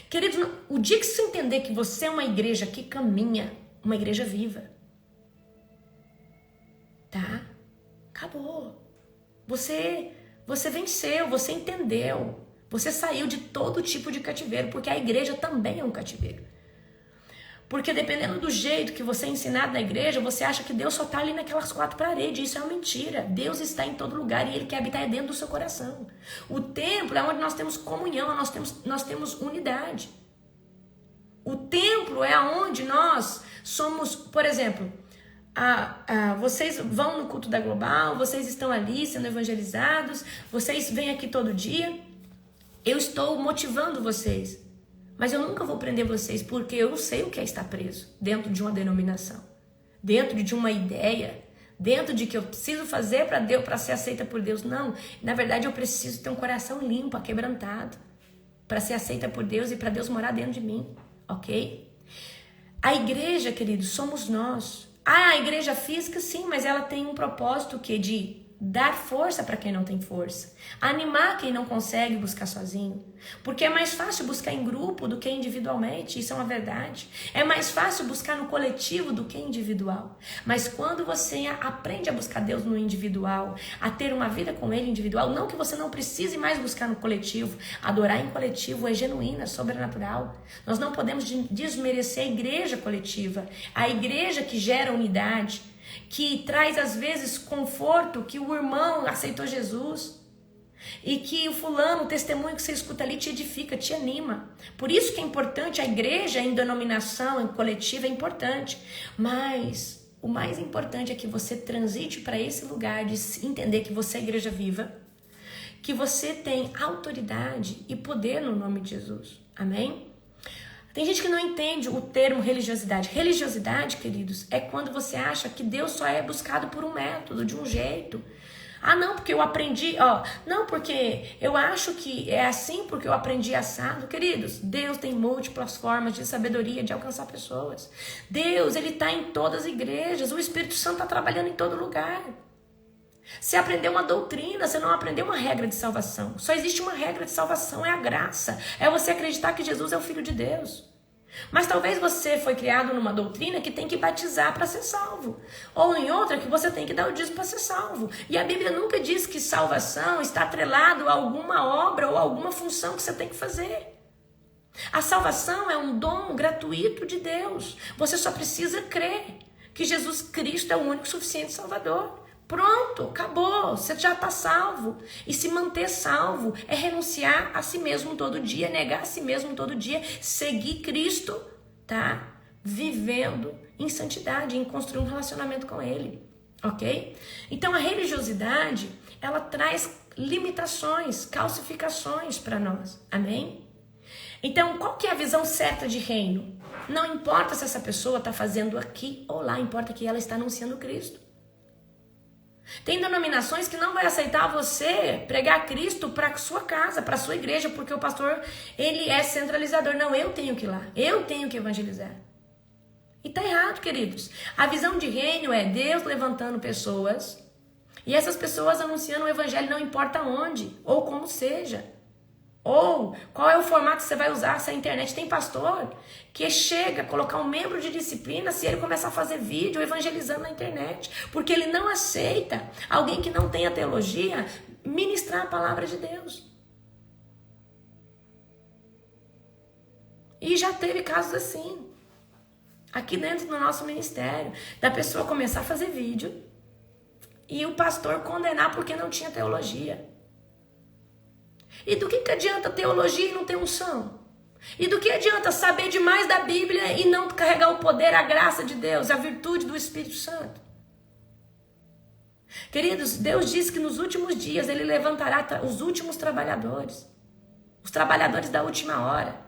Queridos, o dia que você entender que você é uma igreja que caminha, uma igreja viva, tá? Acabou. Você venceu, você entendeu. Você saiu de todo tipo de cativeiro, porque a igreja também é um cativeiro. Porque dependendo do jeito que você é ensinado na igreja, você acha que Deus só está ali naquelas 4 paredes. Isso é uma mentira. Deus está em todo lugar e Ele quer habitar dentro do seu coração. O templo é onde nós temos comunhão, nós temos unidade. O templo é onde nós somos, por exemplo, vocês vão no culto da Global, vocês estão ali sendo evangelizados, vocês vêm aqui todo dia. Eu estou motivando vocês. Mas eu nunca vou prender vocês, porque eu sei o que é estar preso dentro de uma denominação, dentro de uma ideia, dentro de que eu preciso fazer para ser aceita por Deus. Não, na verdade eu preciso ter um coração limpo, quebrantado, para ser aceita por Deus e para Deus morar dentro de mim, ok? A igreja, queridos, somos nós. A igreja física, sim, mas ela tem um propósito de dar força para quem não tem força, animar quem não consegue buscar sozinho, porque é mais fácil buscar em grupo do que individualmente, isso é uma verdade. É mais fácil buscar no coletivo do que individual, mas quando você aprende a buscar Deus no individual, a ter uma vida com Ele individual, não que você não precise mais buscar no coletivo, adorar em coletivo é genuíno, é sobrenatural. Nós não podemos desmerecer a igreja coletiva, a igreja que gera unidade, que traz às vezes conforto, que o irmão aceitou Jesus. E que o fulano, o testemunho que você escuta ali te edifica, te anima. Por isso que é importante a igreja em denominação, em coletiva, é importante. Mas o mais importante é que você transite para esse lugar de entender que você é igreja viva, que você tem autoridade e poder no nome de Jesus. Amém? Tem gente que não entende o termo religiosidade. Religiosidade, queridos, é quando você acha que Deus só é buscado por um método, de um jeito. Ah, não, porque eu aprendi, não, porque eu acho que é assim porque eu aprendi assado. Queridos, Deus tem múltiplas formas de sabedoria de alcançar pessoas. Deus, ele está em todas as igrejas. O Espírito Santo está trabalhando em todo lugar. Você aprendeu uma doutrina, você não aprendeu uma regra de salvação. Só existe uma regra de salvação, é a graça. É você acreditar que Jesus é o Filho de Deus. Mas talvez você foi criado numa doutrina que tem que batizar para ser salvo. Ou em outra que você tem que dar o dízimo para ser salvo. E a Bíblia nunca diz que salvação está atrelado a alguma obra ou alguma função que você tem que fazer. A salvação é um dom gratuito de Deus. Você só precisa crer que Jesus Cristo é o único suficiente Salvador. Pronto, acabou, você já está salvo. E se manter salvo é renunciar a si mesmo todo dia, negar a si mesmo todo dia, seguir Cristo, tá? Vivendo em santidade, em construir um relacionamento com Ele, ok? Então a religiosidade, ela traz limitações, calcificações para nós, amém? Então qual que é a visão certa de reino? Não importa se essa pessoa está fazendo aqui ou lá, importa que ela está anunciando Cristo. Tem denominações que não vai aceitar você pregar Cristo para sua casa, para sua igreja, porque o pastor, ele é centralizador. Não, eu tenho que ir lá, eu tenho que evangelizar. E tá errado, queridos. A visão de reino é Deus levantando pessoas e essas pessoas anunciando o evangelho não importa onde ou como seja. Ou qual é o formato que você vai usar, se a internet. Tem pastor que chega a colocar um membro de disciplina se ele começar a fazer vídeo evangelizando na internet, porque ele não aceita alguém que não tenha teologia ministrar a palavra de Deus. E já teve casos assim, aqui dentro do nosso ministério, da pessoa começar a fazer vídeo e o pastor condenar porque não tinha teologia. E do que adianta teologia e não ter unção? E do que adianta saber demais da Bíblia e não carregar o poder, a graça de Deus, a virtude do Espírito Santo? Queridos, Deus diz que nos últimos dias Ele levantará os últimos trabalhadores. Os trabalhadores da última hora.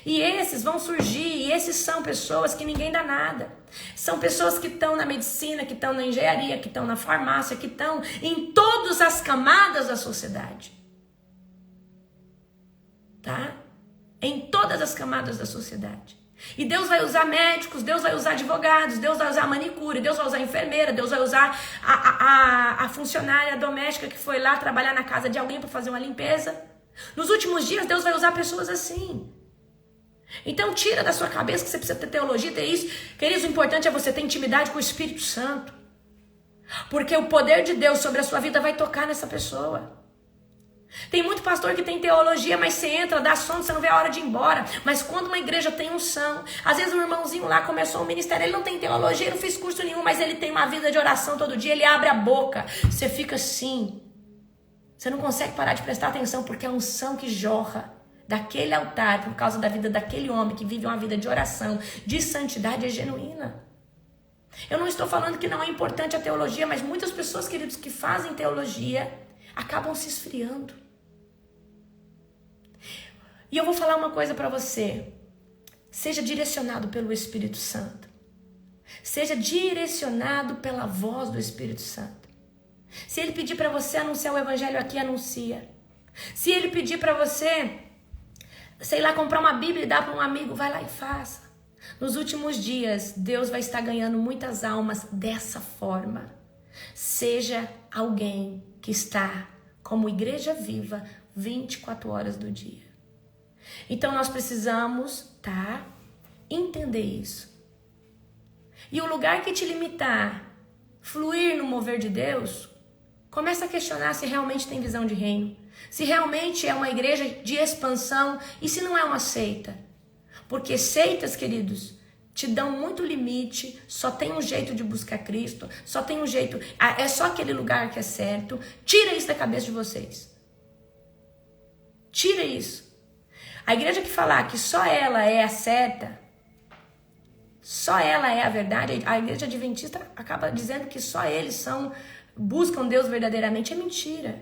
E esses vão surgir, e esses são pessoas que ninguém dá nada. São pessoas que estão na medicina, que estão na engenharia, que estão na farmácia, que estão em todas as camadas da sociedade. Tá? Em todas as camadas da sociedade. E Deus vai usar médicos, Deus vai usar advogados, Deus vai usar manicure, Deus vai usar enfermeira, Deus vai usar a funcionária doméstica que foi lá trabalhar na casa de alguém para fazer uma limpeza. Nos últimos dias, Deus vai usar pessoas assim. Então tira da sua cabeça que você precisa ter teologia, ter isso. Queridos, o importante é você ter intimidade com o Espírito Santo. Porque o poder de Deus sobre a sua vida vai tocar nessa pessoa. Tem muito pastor que tem teologia, mas você entra, dá sono, você não vê a hora de ir embora. Mas quando uma igreja tem unção, às vezes um irmãozinho lá começou um ministério, ele não tem teologia, ele não fez curso nenhum, mas ele tem uma vida de oração todo dia, ele abre a boca, você fica assim. Você não consegue parar de prestar atenção, porque é a unção que jorra daquele altar, por causa da vida daquele homem que vive uma vida de oração, de santidade, é genuína. Eu não estou falando que não é importante a teologia, mas muitas pessoas, queridos, que fazem teologia acabam se esfriando. E eu vou falar uma coisa para você. Seja direcionado pelo Espírito Santo. Seja direcionado pela voz do Espírito Santo. Se ele pedir para você anunciar o evangelho aqui, anuncia. Se ele pedir para você, sei lá, comprar uma Bíblia e dar para um amigo, vai lá e faça. Nos últimos dias, Deus vai estar ganhando muitas almas dessa forma. Seja alguém que está como igreja viva 24 horas do dia. Então nós precisamos, tá, entender isso. E o lugar que te limitar, fluir no mover de Deus, começa a questionar se realmente tem visão de reino. Se realmente é uma igreja de expansão e se não é uma seita. Porque seitas, queridos, te dão muito limite, só tem um jeito de buscar Cristo, só tem um jeito, é só aquele lugar que é certo. Tira isso da cabeça de vocês. Tira isso. A igreja que falar que só ela é a certa, só ela é a verdade, a igreja adventista acaba dizendo que só eles buscam Deus verdadeiramente. É mentira.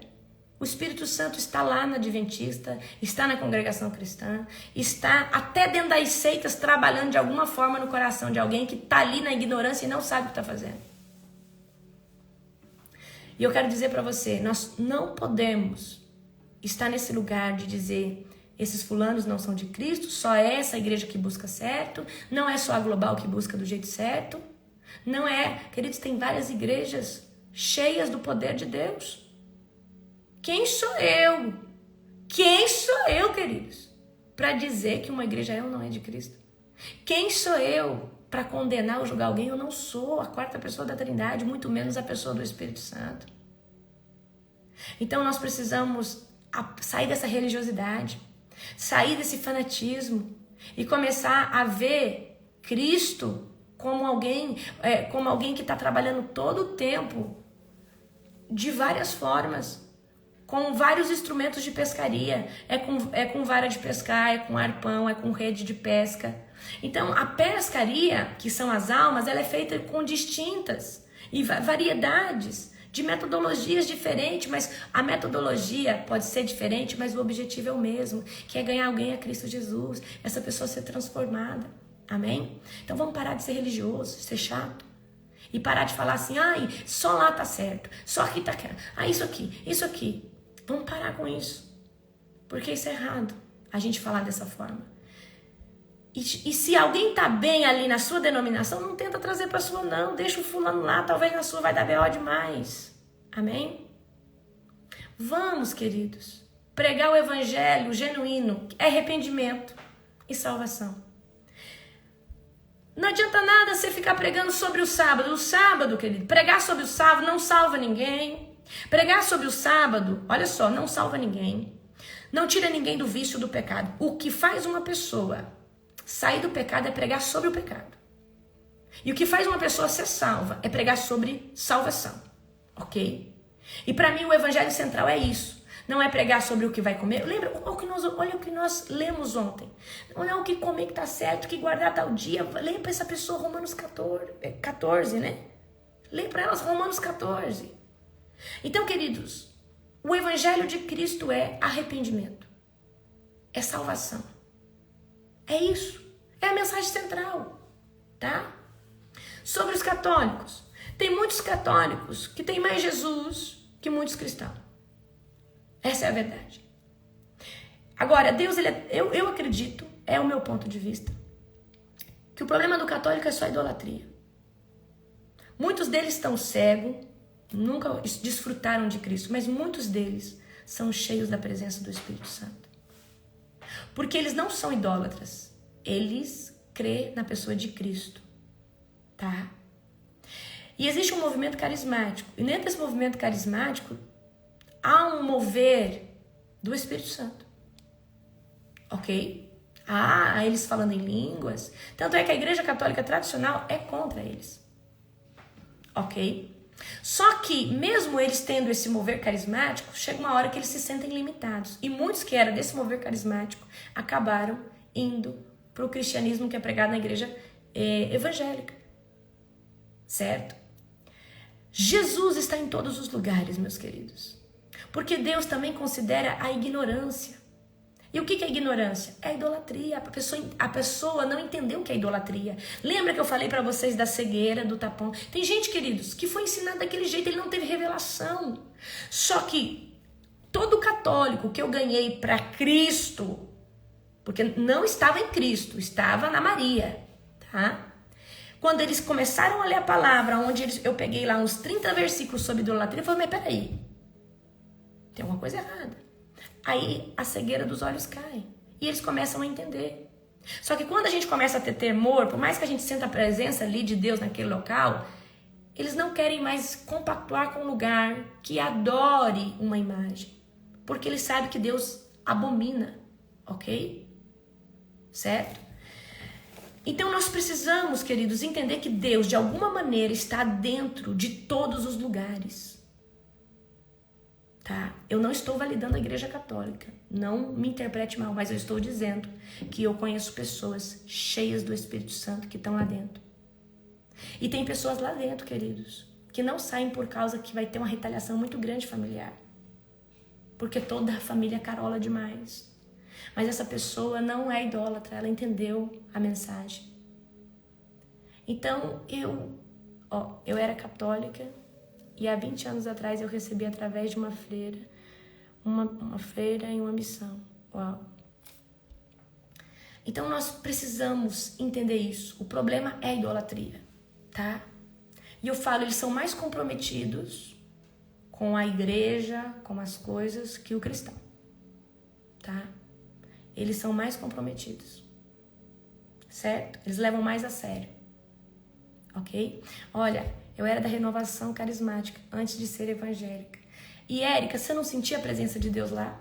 O Espírito Santo está lá na adventista, está na congregação cristã, está até dentro das seitas trabalhando de alguma forma no coração de alguém que está ali na ignorância e não sabe o que está fazendo. E eu quero dizer para você, nós não podemos estar nesse lugar de dizer: esses fulanos não são de Cristo, só é essa igreja que busca certo, não é só a Global que busca do jeito certo. Não é, queridos, tem várias igrejas cheias do poder de Deus. Quem sou eu? Quem sou eu, queridos, para dizer que uma igreja é ou não é de Cristo? Quem sou eu para condenar ou julgar alguém? Eu não sou a quarta pessoa da Trindade, muito menos a pessoa do Espírito Santo. Então nós precisamos sair dessa religiosidade, sair desse fanatismo e começar a ver Cristo como alguém que está trabalhando todo o tempo de várias formas, com vários instrumentos de pescaria. É com vara de pescar, é com arpão, é com rede de pesca. Então a pescaria, que são as almas, ela é feita com distintas e variedades de metodologias diferentes, mas a metodologia pode ser diferente, mas o objetivo é o mesmo, que é ganhar alguém a Cristo Jesus, essa pessoa ser transformada. Amém? Então vamos parar de ser religioso, ser chato. E parar de falar assim: ai, só lá tá certo, só aqui tá certo, isso aqui. Vamos parar com isso. Porque isso é errado, a gente falar dessa forma. E se alguém tá bem ali na sua denominação, não tenta trazer pra sua não. Deixa o fulano lá, talvez na sua vai dar B.O. demais. Amém? Vamos, queridos, pregar o evangelho genuíno, é arrependimento e salvação. Não adianta nada você ficar pregando sobre o sábado. O sábado, querido, pregar sobre o sábado não salva ninguém. Pregar sobre o sábado, olha só, não salva ninguém. Não tira ninguém do vício do pecado. O que faz uma pessoa sair do pecado é pregar sobre o pecado. E o que faz uma pessoa ser salva é pregar sobre salvação. Ok? E para mim o evangelho central é isso. Não é pregar sobre o que vai comer. Lembra, olha o que nós lemos ontem. Não é o que comer que tá certo, que guardar tal dia. Leia para essa pessoa Romanos 14, né? Leia para elas Romanos 14. Então, queridos, o evangelho de Cristo é arrependimento. É salvação. É isso. É a mensagem central. Tá? Sobre os católicos. Tem muitos católicos que têm mais Jesus que muitos cristãos. Essa é a verdade. Agora, Deus, eu acredito, é o meu ponto de vista, que o problema do católico é só idolatria. Muitos deles estão cegos, nunca desfrutaram de Cristo, mas muitos deles são cheios da presença do Espírito Santo. Porque eles não são idólatras, eles crêem na pessoa de Cristo, tá? E existe um movimento carismático, e dentro desse movimento carismático, há um mover do Espírito Santo. Ok? Eles falando em línguas. Tanto é que a Igreja Católica tradicional é contra eles. Ok? Só que, mesmo eles tendo esse mover carismático, chega uma hora que eles se sentem limitados. E muitos que eram desse mover carismático acabaram indo para o cristianismo que é pregado na igreja evangélica. Certo? Jesus está em todos os lugares, meus queridos. Porque Deus também considera a ignorância. E o que é ignorância? É a idolatria. A pessoa não entendeu o que é idolatria. Lembra que eu falei para vocês da cegueira, do tapão? Tem gente, queridos, que foi ensinado daquele jeito, ele não teve revelação. Só que todo católico que eu ganhei para Cristo, porque não estava em Cristo, estava na Maria, tá? Quando eles começaram a ler a palavra, onde eu peguei lá uns 30 versículos sobre idolatria, eu falei, mas peraí, tem alguma coisa errada. Aí a cegueira dos olhos cai. E eles começam a entender. Só que quando a gente começa a ter temor, por mais que a gente sinta a presença ali de Deus naquele local, eles não querem mais compactuar com um lugar que adore uma imagem. Porque eles sabem que Deus abomina. Ok? Certo? Então nós precisamos, queridos, entender que Deus, de alguma maneira, está dentro de todos os lugares. tá? Eu não estou validando a Igreja Católica. Não me interprete mal, mas eu estou dizendo que eu conheço pessoas cheias do Espírito Santo que estão lá dentro. E tem pessoas lá dentro, queridos, que não saem por causa que vai ter uma retaliação muito grande familiar. Porque toda a família carola demais. Mas essa pessoa não é idólatra, ela entendeu a mensagem. Então, eu era católica e há 20 anos atrás eu recebi através de uma freira, uma freira e uma missão. Uau! Então, nós precisamos entender isso. O problema é a idolatria, tá? E eu falo, eles são mais comprometidos com a igreja, com as coisas, que o cristão, tá? Eles são mais comprometidos, certo? Eles levam mais a sério, ok? Olha, eu era da renovação carismática antes de ser evangélica. E Érica, você não sentia a presença de Deus lá?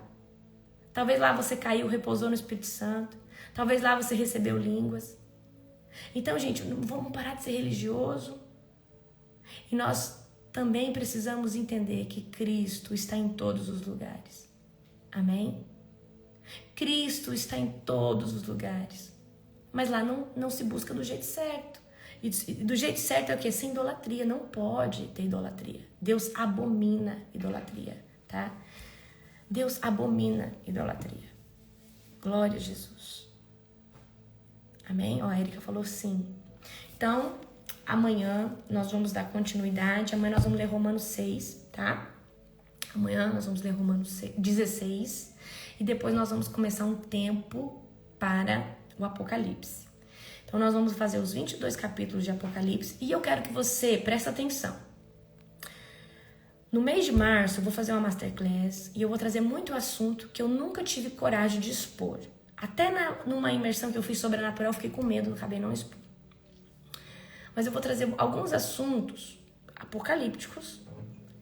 Talvez lá você caiu, repousou no Espírito Santo. Talvez lá você recebeu línguas. Então, gente, vamos parar de ser religioso. E nós também precisamos entender que Cristo está em todos os lugares. Amém? Cristo está em todos os lugares. Mas lá não se busca do jeito certo. E do jeito certo é o quê? Sem idolatria. Não pode ter idolatria. Deus abomina idolatria, tá? Deus abomina idolatria. Glória a Jesus. Amém? Ó, a Erika falou sim. Então, amanhã nós vamos dar continuidade. Amanhã nós vamos ler Romanos 6, tá? Amanhã nós vamos ler Romanos 16. E depois nós vamos começar um tempo para o Apocalipse. Então nós vamos fazer os 22 capítulos de Apocalipse. E eu quero que você preste atenção. No mês de março eu vou fazer uma masterclass. E eu vou trazer muito assunto que eu nunca tive coragem de expor. Até numa imersão que eu fiz sobrenatural eu fiquei com medo, não acabei não expor. Mas eu vou trazer alguns assuntos apocalípticos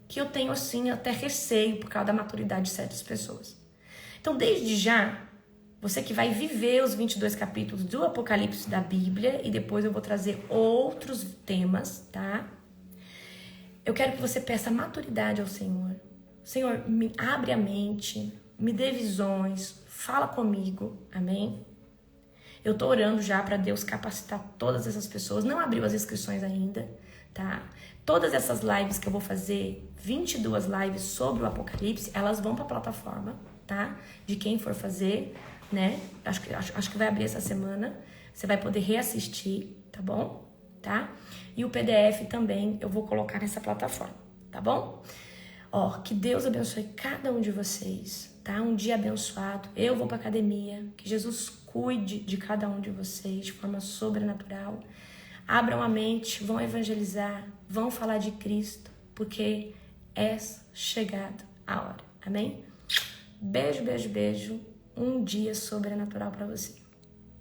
que eu tenho assim até receio por causa da maturidade de certas pessoas. Então, desde já, você que vai viver os 22 capítulos do Apocalipse da Bíblia, e depois eu vou trazer outros temas, tá? Eu quero que você peça maturidade ao Senhor. Senhor, me abre a mente, me dê visões, fala comigo, amém? Eu tô orando já para Deus capacitar todas essas pessoas. Não abriu as inscrições ainda, tá? Todas essas lives que eu vou fazer, 22 lives sobre o Apocalipse, elas vão para a plataforma, tá? De quem for fazer, né? Acho que vai abrir essa semana. Você vai poder reassistir, tá bom? Tá? E o PDF também eu vou colocar nessa plataforma, tá bom? Ó, que Deus abençoe cada um de vocês, tá? Um dia abençoado. Eu vou pra academia. Que Jesus cuide de cada um de vocês de forma sobrenatural. Abram a mente, vão evangelizar, vão falar de Cristo, porque é chegada a hora. Amém? Beijo, beijo, beijo. Um dia sobrenatural para você.